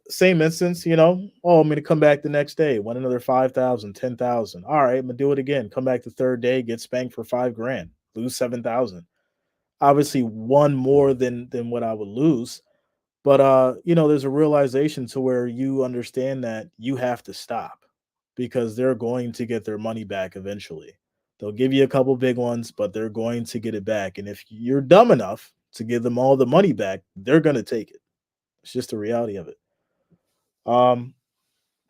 Same instance, oh, I'm gonna come back the next day, win another 5,000, 10,000. All right, I'm gonna do it again. Come back the third day, get spanked for 5 grand, lose 7,000. Obviously, one more than what I would lose. But there's a realization to where you understand that you have to stop because they're going to get their money back eventually. They'll give you a couple big ones, but they're going to get it back. And if you're dumb enough to give them all the money back, they're going to take it. It's just the reality of it. Um,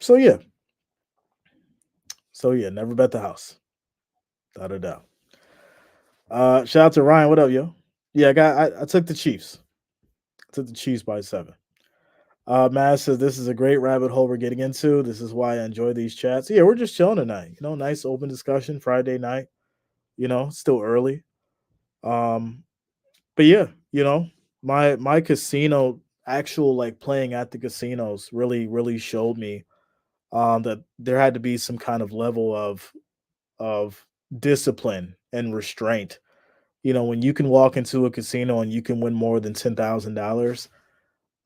so yeah, never bet the house, without a doubt. Shout out to Ryan. What up, yo? Yeah, I took the Chiefs. I took the Chiefs by 7. Matt says this is a great rabbit hole we're getting into. This is why I enjoy these chats. Yeah, we're just chilling tonight. Nice open discussion Friday night. Still early. Um, but yeah, my casino actual like playing at the casinos really really showed me that there had to be some kind of level of discipline and restraint. When you can walk into a casino and you can win more than $10,000,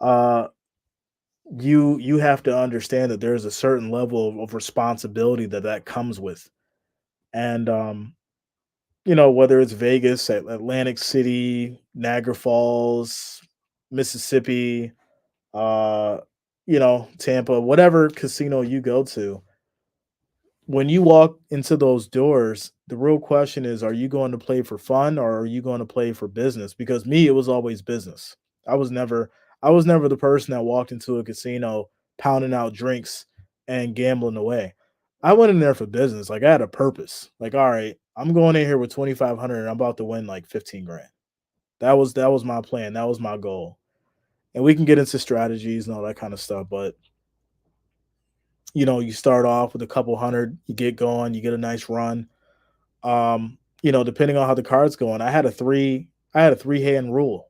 uh you have to understand that there's a certain level of responsibility that comes with. And whether it's Vegas, Atlantic City, Niagara Falls, Mississippi, uh, Tampa, whatever casino you go to, when you walk into those doors, the real question is, are you going to play for fun or are you going to play for business? Because me, it was always business. I was never I was never the person that walked into a casino pounding out drinks and gambling away. I went in there for business. Like I had a purpose. Like, all right, I'm going in here with 2,500 and I'm about to win like 15 grand. That was my plan. That was my goal. And we can get into strategies and all that kind of stuff, but you start off with a couple hundred, you get going, you get a nice run. Depending on how the card's going, I had a 3 hand rule.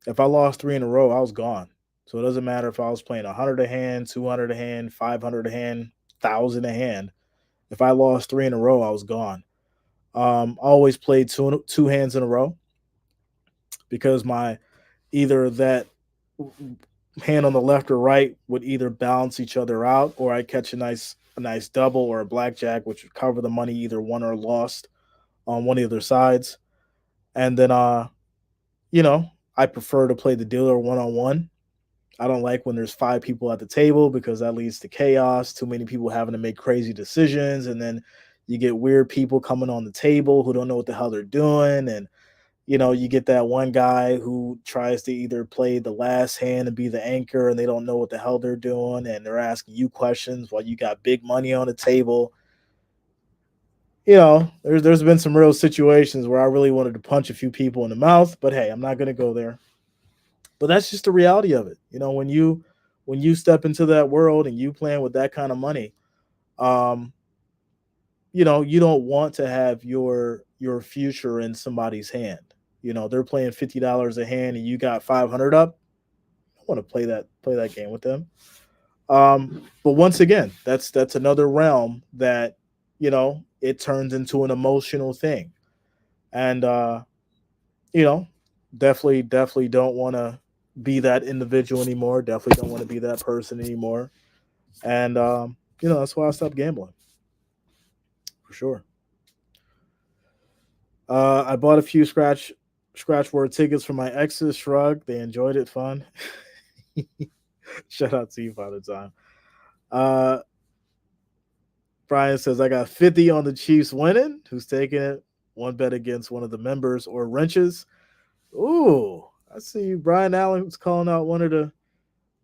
If I lost three in a row, I was gone. So it doesn't matter if I was playing 100 a hand, 200 a hand, 500 a hand, 1,000 a hand. If I lost three in a row, I was gone. I always played two hands in a row because my either that hand on the left or right would either balance each other out, or I catch a nice double or a blackjack, which would cover the money either won or lost on one of the other sides. And then you know, I prefer to play the dealer one on one. I don't like when there's five people at the table because that leads to chaos, too many people having to make crazy decisions, and then you get weird people coming on the table who don't know what the hell they're doing. And you get that one guy who tries to either play the last hand and be the anchor and they don't know what the hell they're doing and they're asking you questions while you got big money on the table. There's been some real situations where I really wanted to punch a few people in the mouth, but hey, I'm not going to go there. But that's just the reality of it. When you step into that world and you playing with that kind of money, um, you don't want to have your future in somebody's hand. They're playing $50 a hand and you got 500 up. I want to play that game with them. But once again, that's another realm that it turns into an emotional thing. And you know, definitely don't want to be that individual anymore. Definitely don't want to be that person anymore. And that's why I stopped gambling for sure. I bought a few scratch word tickets for my exes. Shrug. They enjoyed it. Fun. Shout out to you, Father Time. Uh, Brian says I got 50 on the Chiefs winning. Who's taking it? One bet against one of the members or wrenches. Ooh, I see you, Brian Allen was calling out one of the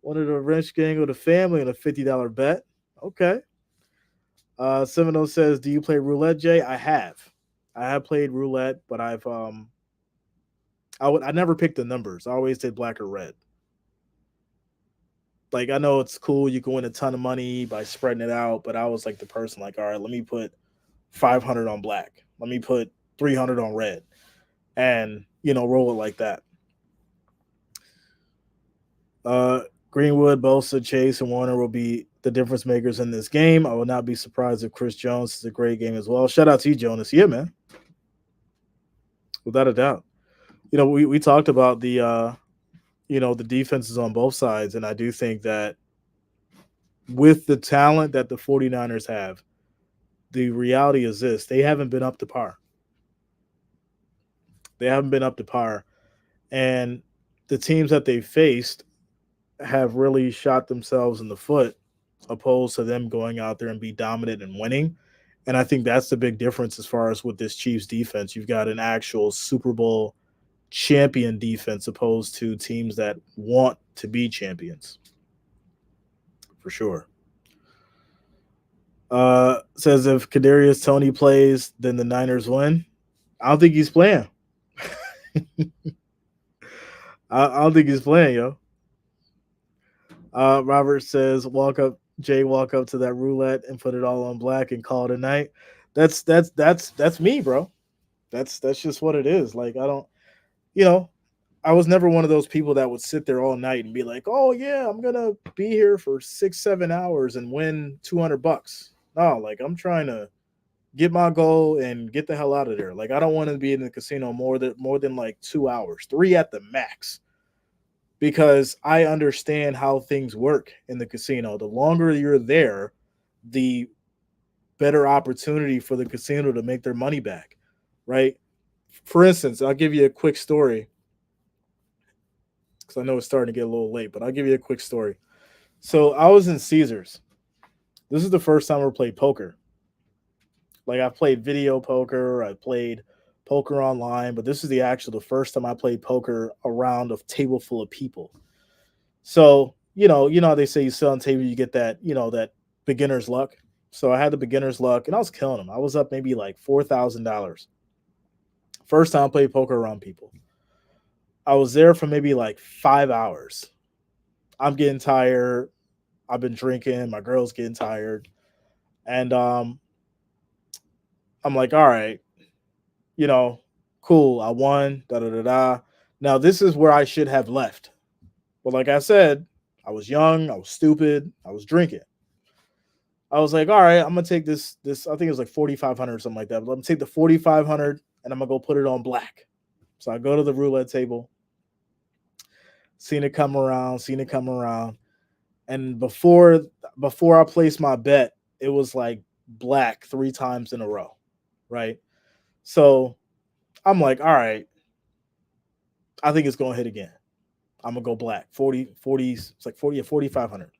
wrench gang or the family on a $50 bet. Okay. Semino says, "Do you play roulette, Jay?" I have. I have played roulette, but I never picked the numbers. I always did black or red. Like I know it's cool, you can win a ton of money by spreading it out, but I was like the person like, all right, let me put 500 on black. Let me put 300 on red, and roll it like that. Uh, Greenwood, Bosa, Chase, and Warner will be the difference makers in this game. I will not be surprised if Chris Jones is a great game as well. Shout out to you, Jonas. Yeah, man, without a doubt. We talked about the defenses on both sides, and I do think that with the talent that the 49ers have, the reality is this: they haven't been up to par. They haven't been up to par, and the teams that they faced have really shot themselves in the foot, opposed to them going out there and be dominant and winning. And I think that's the big difference as far as with this Chiefs defense. You've got an actual Super Bowl champion defense opposed to teams that want to be champions for sure. Says if Kadarius Tony plays, then the Niners win. I don't think he's playing. I don't think he's playing, yo. Robert says, walk up to that roulette and put it all on black and call it a night. That's me, bro. That's just what it is. Like I don't, you know, I was never one of those people that would sit there all night and be like, oh yeah, I'm gonna be here for 6-7 hours and win $200. No, like I'm trying to get my goal and get the hell out of there. Like I don't want to be in the casino more than like 2 hours, three at the max, because I understand how things work in the casino. The longer you're there, the better opportunity for the casino to make their money back, right? For instance, I'll give you a quick story because I know it's starting to get a little late, but I'll give you a quick story. So I was in Caesars. This is the first time I ever played poker. Like I played video poker, I played poker online, but this is the first time I played poker around a table full of people. So, you know how they say you sit on table, you get that, that beginner's luck. So I had the beginner's luck and I was killing them. I was up maybe like $4,000. First time I played poker around people. I was there for maybe like 5 hours. I'm getting tired. I've been drinking. My girl's getting tired. And I'm like, all right, you know, cool. I won. Da da da da. Now this is where I should have left. But like I said, I was young. I was stupid. I was drinking. I was like, all right, I'm gonna take this. I think it was like 4,500 or something like that. But I'm gonna take the 4,500 and I'm gonna go put it on black. So I go to the roulette table, seen it come around, and before I placed my bet, it was like black 3 times in a row, right? So I'm like, all right, I think it's gonna hit again. I'm gonna go black 40. It's like 40 or 4,500.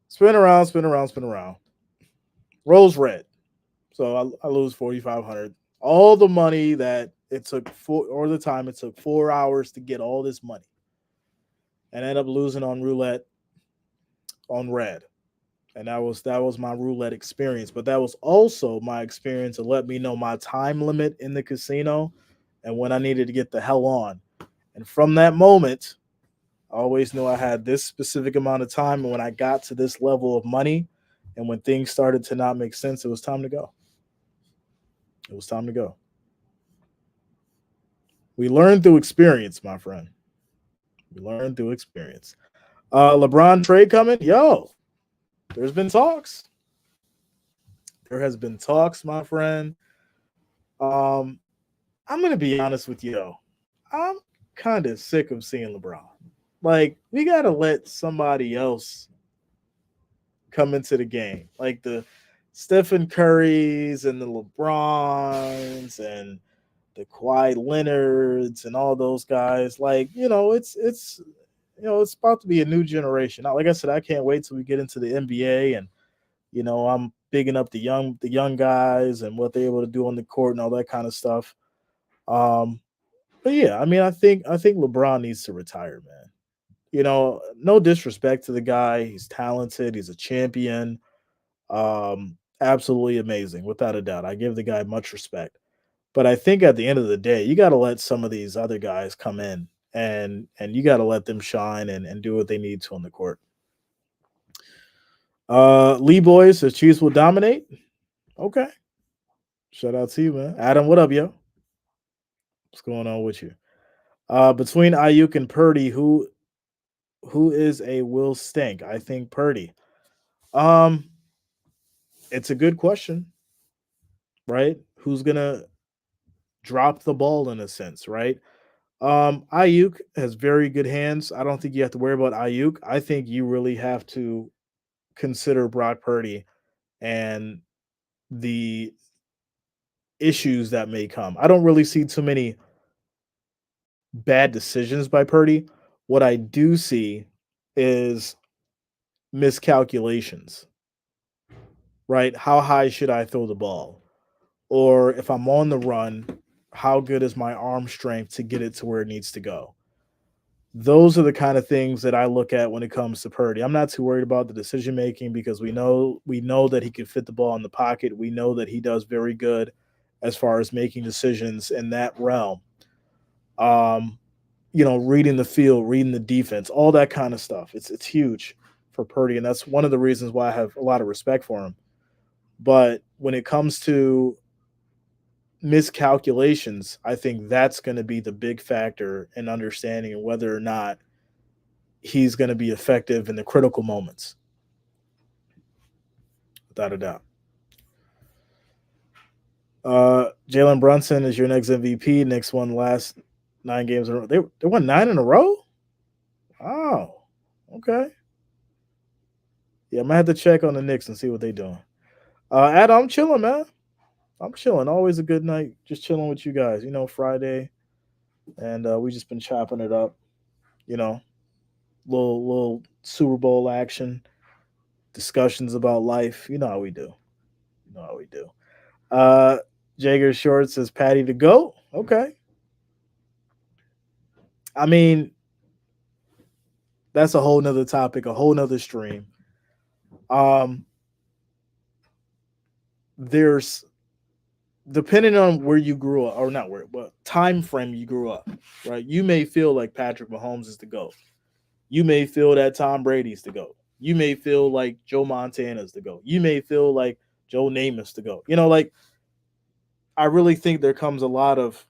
Spin around, spin around, spin around. Rolls red. So I lose 4,500. All the money that it took or the time it took 4 hours to get all this money, and end up losing on roulette on red. And that was my roulette experience. But that was also my experience to let me know my time limit in the casino and when I needed to get the hell on. And from that moment, I always knew I had this specific amount of time. And when I got to this level of money and when things started to not make sense, it was time to go. It was time to go. We learn through experience, my friend. We learn through experience. LeBron trade coming? Yo, there's been talks. There has been talks, my friend. Um, I'm gonna be honest with you though. I'm kind of sick of seeing LeBron. Like, we gotta let somebody else come into the game. Like the Stephen Currys and the LeBrons and the Kawhi Leonards and all those guys. Like, it's about to be a new generation. Like I said, I can't wait till we get into the NBA and I'm bigging up the young guys and what they're able to do on the court and all that kind of stuff. Um, but yeah, I mean, I think LeBron needs to retire, man. No disrespect to the guy. He's talented. He's a champion. Absolutely amazing, without a doubt. I give the guy much respect. But I think at the end of the day, you got to let some of these other guys come in and you got to let them shine and do what they need to on the court. Lee Boys says Chiefs will dominate. Okay. Shout out to you, man. Adam, what up, yo? What's going on with you? Between Ayuk and Purdy, who is a will stink? I think Purdy. Um, it's a good question, right? Who's gonna drop the ball in a sense, right? Ayuk has very good hands. I don't think you have to worry about Ayuk. I think you really have to consider Brock Purdy and the issues that may come. I don't really see too many bad decisions by Purdy. What I do see is miscalculations, right? How high should I throw the ball? Or if I'm on the run, how good is my arm strength to get it to where it needs to go? Those are the kind of things that I look at when it comes to Purdy. I'm not too worried about the decision making because we know that he can fit the ball in the pocket. We know that he does very good as far as making decisions in that realm. Um, reading the field, reading the defense, all that kind of stuff. It's huge for Purdy, and that's one of the reasons why I have a lot of respect for him. But when it comes to miscalculations, I think that's going to be the big factor in understanding whether or not he's going to be effective in the critical moments, without a doubt. Jalen Brunson is your next MVP. Next one last 9 games in a row. They won 9 in a row. Oh, okay. Yeah, I might have to check on the Knicks and see what they doing. Adam, I'm chilling, man. I'm chilling. Always a good night. Just chilling with you guys. Friday, and we just been chopping it up. You know, little Super Bowl action, discussions about life. You know how we do. You know how we do. Uh, Jager Short says Patty to go. Okay. I mean, that's a whole nother topic, a whole nother stream. Um, there's depending on where you grew up, or not where, but time frame you grew up, right? You may feel like Patrick Mahomes is the GOAT. You may feel that Tom Brady's the GOAT. You may feel like Joe Montana's the GOAT. You may feel like Joe Namath's the GOAT. Like I really think there comes a lot of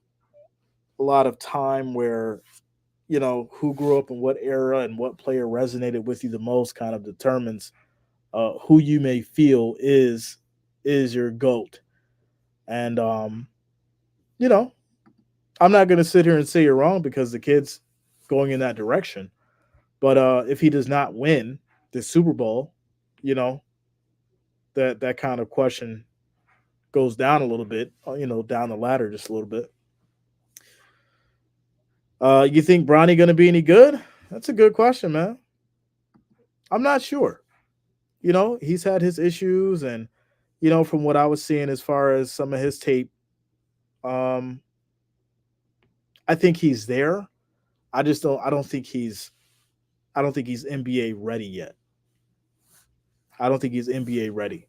time where who grew up in what era and what player resonated with you the most kind of determines who you may feel is your goat. And you know, I'm not going to sit here and say you're wrong because the kid's going in that direction. But if he does not win the Super Bowl, you know that kind of question goes down a little bit. Down the ladder just a little bit. You think Bronny going to be any good? That's a good question, man. I'm not sure. He's had his issues, and from what I was seeing as far as some of his tape, um, I think he's there. I just don't. I don't think he's. I don't think he's NBA ready yet. I don't think he's NBA ready.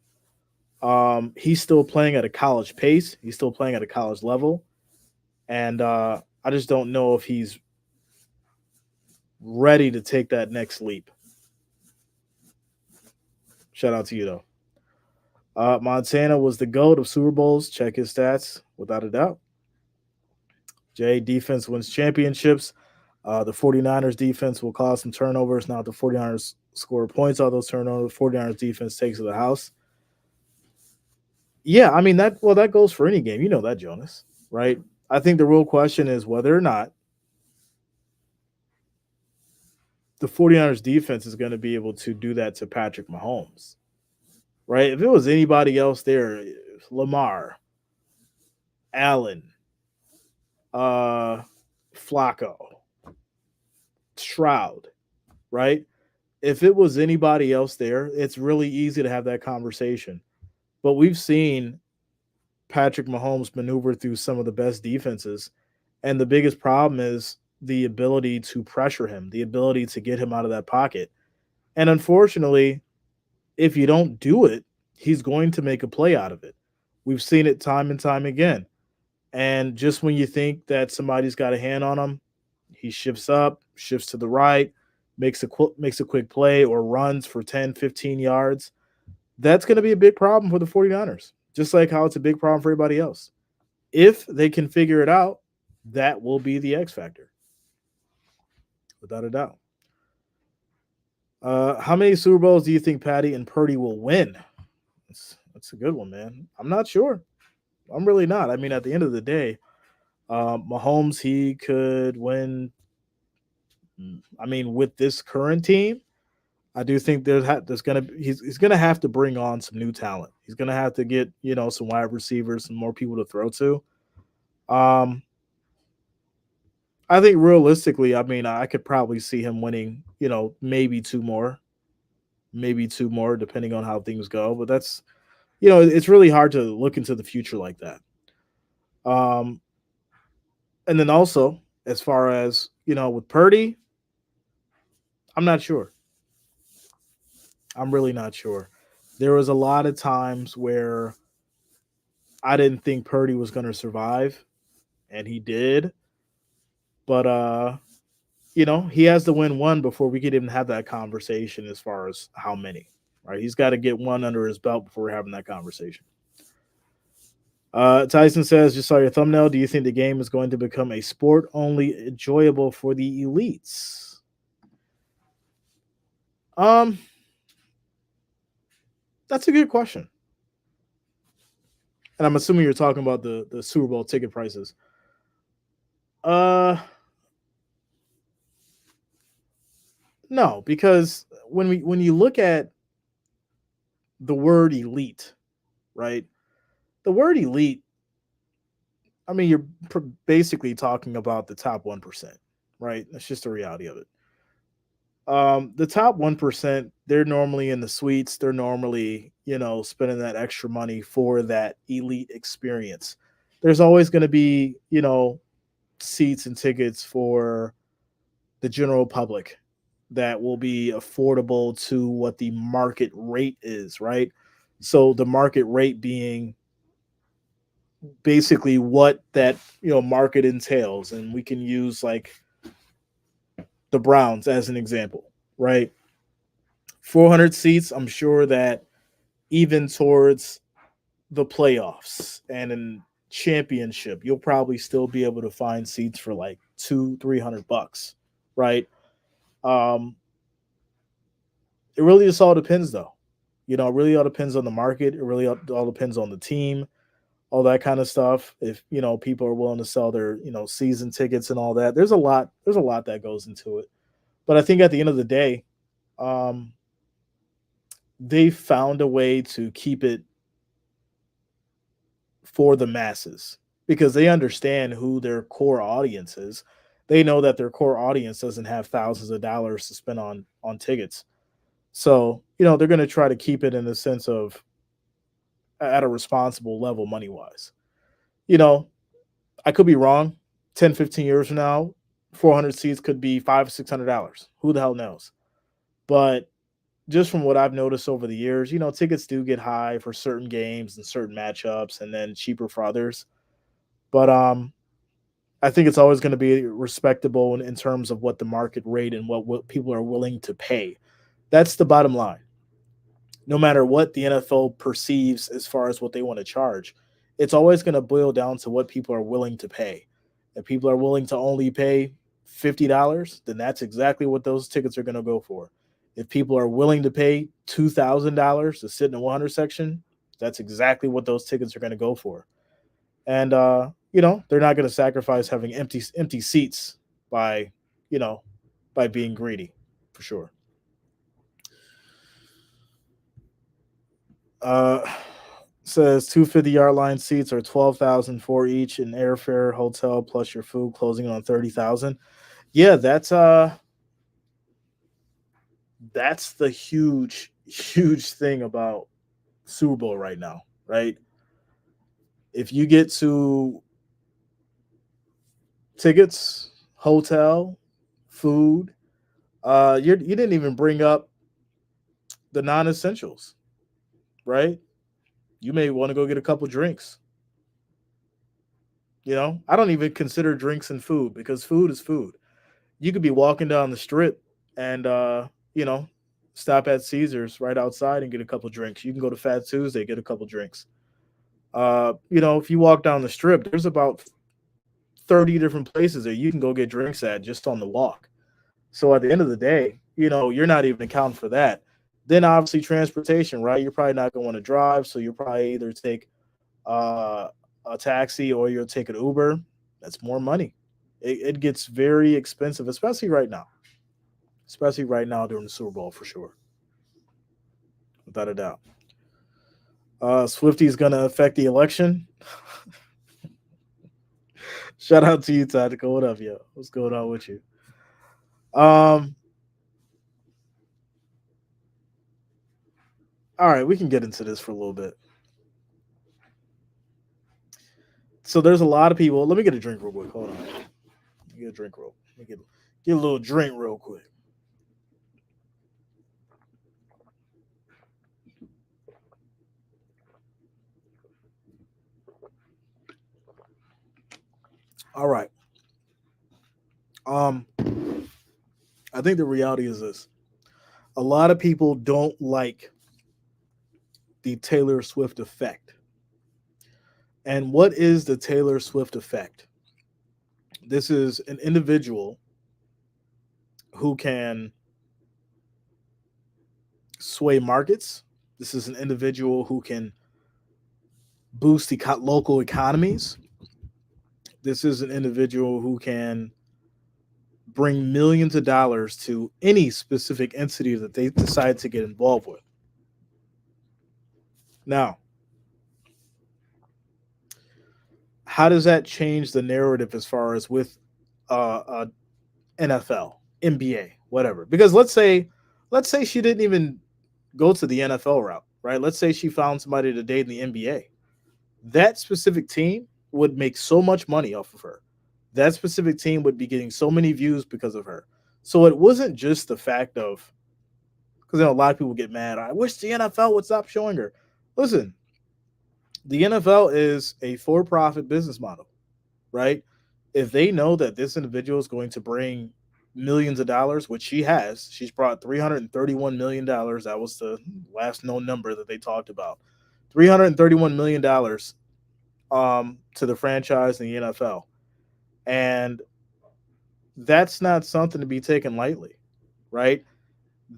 He's still playing at a college pace. He's still playing at a college level, and I just don't know if he's ready to take that next leap. Shout out to you though. Montana was the GOAT of Super Bowls. Check his stats without a doubt. Jay, defense wins championships. The 49ers defense will cause some turnovers. Now the 49ers score points on those turnovers. 49ers defense takes to the house. Yeah, I mean that goes for any game. You know that, Jonas, right? I think the real question is whether or not the 49ers defense is going to be able to do that to Patrick Mahomes. Right? If it was anybody else there, Lamar, Allen, uh Flacco, Stroud, right? If it was anybody else there, it's really easy to have that conversation. But we've seen Patrick Mahomes maneuver through some of the best defenses. And the biggest problem is the ability to pressure him, the ability to get him out of that pocket. And unfortunately, if you don't do it, he's going to make a play out of it. We've seen it time and time again. And just when you think that somebody's got a hand on him, he shifts up, shifts to the right, makes a quick play or runs for 10, 15 yards. That's going to be a big problem for the 49ers, just like how it's a big problem for everybody else. If they can figure it out, that will be the X factor, without a doubt. How many Super Bowls do you think Patty and Purdy will win? That's a good one, man. I'm not sure. I'm really not. I mean, at the end of the day, Mahomes, he could win. I mean, with this current team, I do think there's gonna he's gonna have to bring on some new talent. He's gonna have to get some wide receivers, some more people to throw to. Um, I think realistically, I mean, I could probably see him winning. Maybe two more, depending on how things go. But that's it's really hard to look into the future like that. Um, and then also as far as with Purdy, I'm not sure. I'm really not sure. There was a lot of times where I didn't think Purdy was going to survive, and he did. But he has to win one before we could even have that conversation as far as how many. Right? He's got to get one under his belt before we're having that conversation. Tyson says, just saw your thumbnail. Do you think the game is going to become a sport only enjoyable for the elites? Um, that's a good question. And I'm assuming you're talking about the Super Bowl ticket prices. Uh, no, because when you look at the word elite, right? The word elite, I mean, you're basically talking about the top 1%, right? That's just the reality of it. The top 1%, they're normally in the suites. They're normally, spending that extra money for that elite experience. There's always going to be, seats and tickets for the general public that will be affordable to what the market rate is, right? So the market rate being basically what that market entails, and we can use like the Browns as an example, right? 400 seats. I'm sure that even towards the playoffs and in championship, you'll probably still be able to find seats for like 200-300 bucks, right? Um, it really just all depends, though. It really all depends on the market. It really all depends on the team, all that kind of stuff. If people are willing to sell their season tickets and all that, there's a lot. There's a lot that goes into it. But I think at the end of the day, um, they found a way to keep it for the masses because they understand who their core audience is. They know that their core audience doesn't have thousands of dollars to spend on tickets. So, they're going to try to keep it in the sense of at a responsible level money wise. You know, I could be wrong. 10, 15 years from now, 400 seats could be $500-$600. Who the hell knows? But just from what I've noticed over the years, tickets do get high for certain games and certain matchups and then cheaper for others. But I think it's always going to be respectable in terms of what the market rate and what people are willing to pay. That's the bottom line. No matter what the NFL perceives as far as what they want to charge, it's always going to boil down to what people are willing to pay. If people are willing to only pay $50, then that's exactly what those tickets are going to go for. If people are willing to pay $2,000 to sit in the 100 section, that's exactly what those tickets are going to go for. And they're not going to sacrifice having empty seats by you know by being greedy, for sure. uh Says 250-yard line seats are 12,000 for each in airfare, hotel plus your food, closing on 30,000. Yeah, that's the huge thing about Super Bowl right now, right? If you get to tickets, hotel, food, you didn't even bring up the non-essentials, right? You may want to go get a couple drinks. I don't even consider drinks and food because food is food. You could be walking down the strip and you know, stop at Caesars right outside and get a couple drinks. You can go to Fat Tuesday, get a couple drinks. If you walk down the strip, there's about 30 different places that you can go get drinks at just on the walk. So at the end of the day, you're not even accounting for that. Then obviously transportation, right? You're probably not going to want to drive, so you'll probably either take uh, a taxi or you'll take an Uber. That's more money. It gets very expensive, especially right now during the Super Bowl for sure, without a doubt. Swifty is going to affect the election. Shout out to you, Tactical. What up, yo? What's going on with you? Um, all right, we can get into this for a little bit. So there's a lot of people. Let me get a drink real quick. Hold on. Let me get a drink real. Let me get a little drink real quick. All right. Um, I think the reality is this: a lot of people don't like the Taylor Swift effect. And what is the Taylor Swift effect? This is an individual who can sway markets. This is an individual who can boost local economies. This is an individual who can bring millions of dollars to any specific entity that they decide to get involved with. Now, how does that change the narrative as far as with NFL, NBA, whatever? Because let's say she didn't even go to the NFL route, right? Let's say she found somebody to date in the NBA. That specific team would make so much money off of her. That specific team would be getting so many views because of her. So it wasn't just the fact of, because a lot of people get mad. I wish the NFL would stop showing her. Listen, the NFL is a for-profit business model, right? If they know that this individual is going to bring millions of dollars, which she has, she's brought $331 million. That was the last known number that they talked about. $331 million to the franchise in the NFL. And that's not something to be taken lightly, right?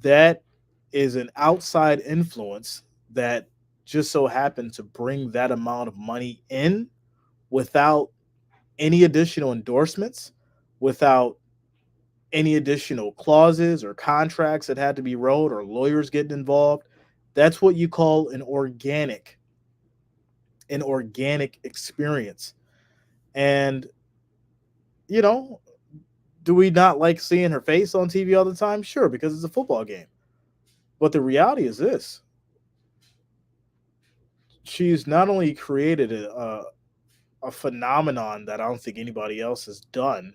That is an outside influence that just so happened to bring that amount of money in without any additional endorsements, without any additional clauses or contracts that had to be wrote or lawyers getting involved. That's what you call an organic experience. And you know, do we not like seeing her face on TV all the time? Sure, because it's a football game. But the reality is this: she's not only created a phenomenon that I don't think anybody else has done,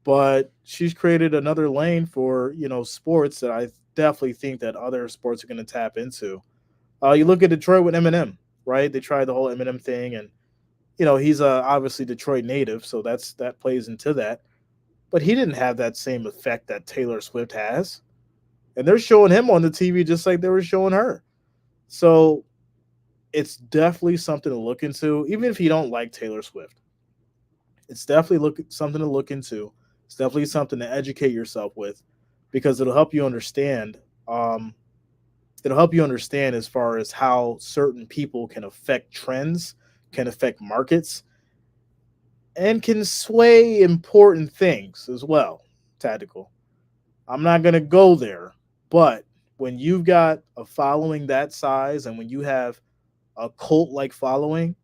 but she's created another lane for sports that I definitely think that other sports are going to tap into. You look at Detroit with Eminem, right? They tried the whole Eminem thing, and he's obviously Detroit native, so that plays into that. But he didn't have that same effect that Taylor Swift has, and they're showing him on the TV just like they were showing her. So it's definitely something to look into, even if you don't like Taylor Swift. It's definitely something to look into. It's definitely something to educate yourself with, because it'll help you understand. Um, it'll help you understand as far as how certain people can affect trends, can affect markets, and can sway important things as well. Tactical. I'm not gonna go there, but when you've got a following that size and when you have a cult like following,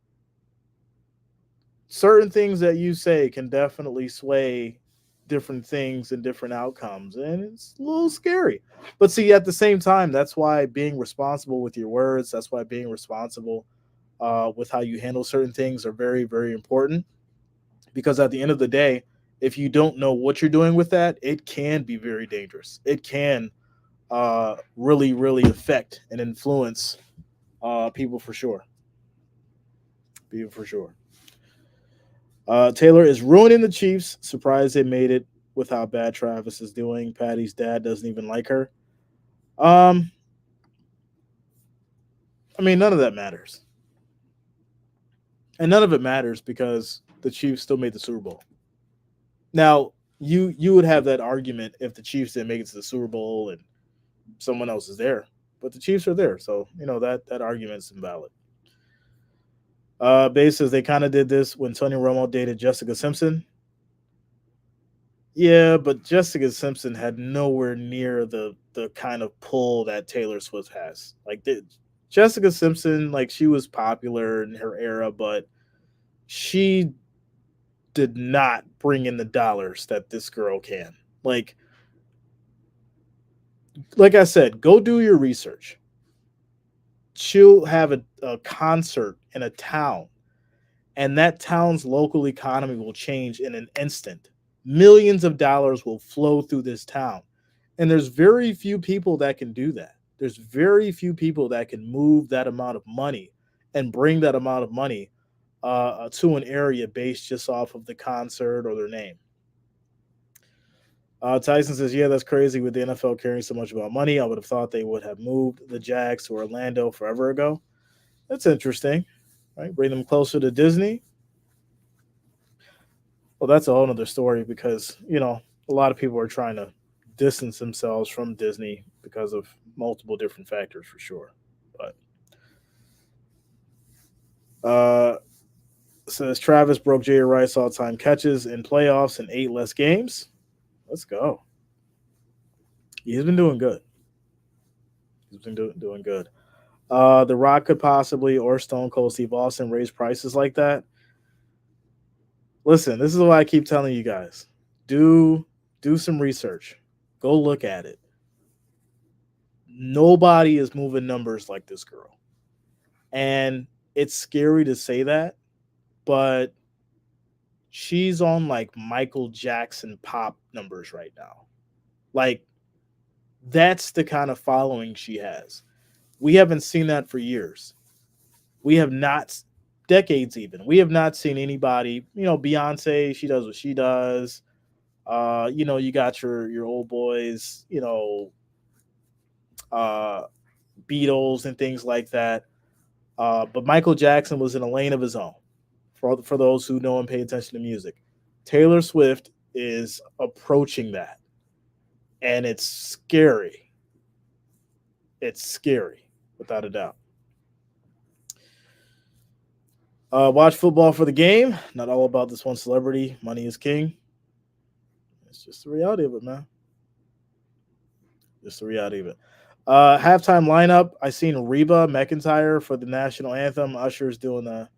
certain things that you say can definitely sway different things and different outcomes. And it's a little scary. But see, at the same time, that's why being responsible with your words, that's why being responsible with how you handle certain things are very, very important. Because at the end of the day, if you don't know what you're doing with that, it can be very dangerous. It can really, really affect and influence people for sure. People for sure. Taylor is ruining the Chiefs. Surprised they made it with how bad Travis is doing. Patty's dad doesn't even like her. Um, I mean, none of that matters, and none of it matters because the Chiefs still made the Super Bowl. Now, you would have that argument if the Chiefs didn't make it to the Super Bowl and someone else is there, but the Chiefs are there, so that argument's invalid. Bay says they kind of did this when Tony Romo dated Jessica Simpson. Yeah, but Jessica Simpson had nowhere near the kind of pull that Taylor Swift has. Like Jessica Simpson, like she was popular in her era, but she did not bring in the dollars that this girl can. Like I said, go do your research. She'll have a concert in a town, and that town's local economy will change in an instant. Millions of dollars will flow through this town. And there's very few people that can do that. There's very few people that can move that amount of money and bring that amount of money to an area based just off of the concert or their name. Tyson says, yeah, that's crazy with the NFL caring so much about money. I would have thought they would have moved the Jags to Orlando forever ago. That's interesting, right? Bring them closer to Disney. Well, that's a whole other story because, a lot of people are trying to distance themselves from Disney because of multiple different factors for sure. But says Travis broke Jerry Rice all-time catches in playoffs in 8 less games. Let's go. He's been doing good. He's been doing good. The Rock could possibly, or Stone Cold Steve Austin, raise prices like that. Listen, this is why I keep telling you guys: do some research. Go look at it. Nobody is moving numbers like this girl, and it's scary to say that, but she's on like Michael Jackson pop numbers right now. Like that's the kind of following she has. We haven't seen that for years. We have not, decades even. We have not seen anybody. Beyonce. She does what she does. You got your old boys. Uh, Beatles and things like that. But Michael Jackson was in a lane of his own. For those who know and pay attention to music, Taylor Swift is approaching that, and it's scary. It's scary, without a doubt. Watch football for the game. Not all about this one celebrity. Money is king. It's just the reality of it, man. Just the reality of it. Halftime lineup. I seen Reba McEntire for the national anthem. Usher's doing the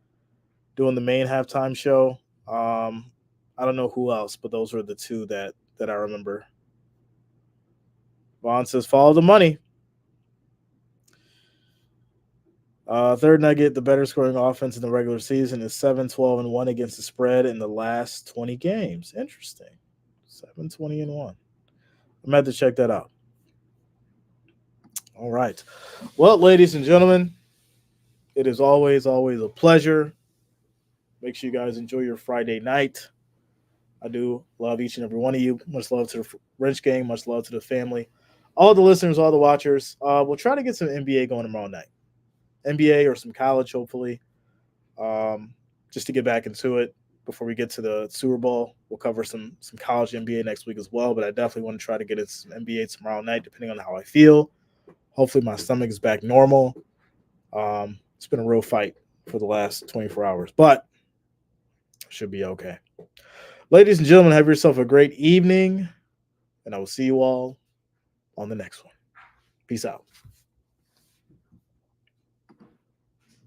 main halftime show. I don't know who else, but those were the two that I remember. Vaughn says, "Follow the money." Third nugget, the better scoring offense in the regular season is 7-12-1 against the spread in the last 20 games. Interesting. 7-20-1. I'm going to have to check that out. All right. Well, ladies and gentlemen, it is always a pleasure. Make sure you guys enjoy your Friday night. I do love each and every one of you. Much love to the Wrench Gang. Much love to the family. All the listeners, all the watchers. We'll try to get some NBA going tomorrow night. NBA or some college, hopefully, just to get back into it before we get to the Super Bowl. We'll cover some college NBA next week as well, but I definitely want to try to get into some NBA tomorrow night, depending on how I feel. Hopefully my stomach is back normal. It's been a real fight for the last 24 hours, but should be okay. Ladies and gentlemen, have yourself a great evening, and I will see you all on the next one. Peace out.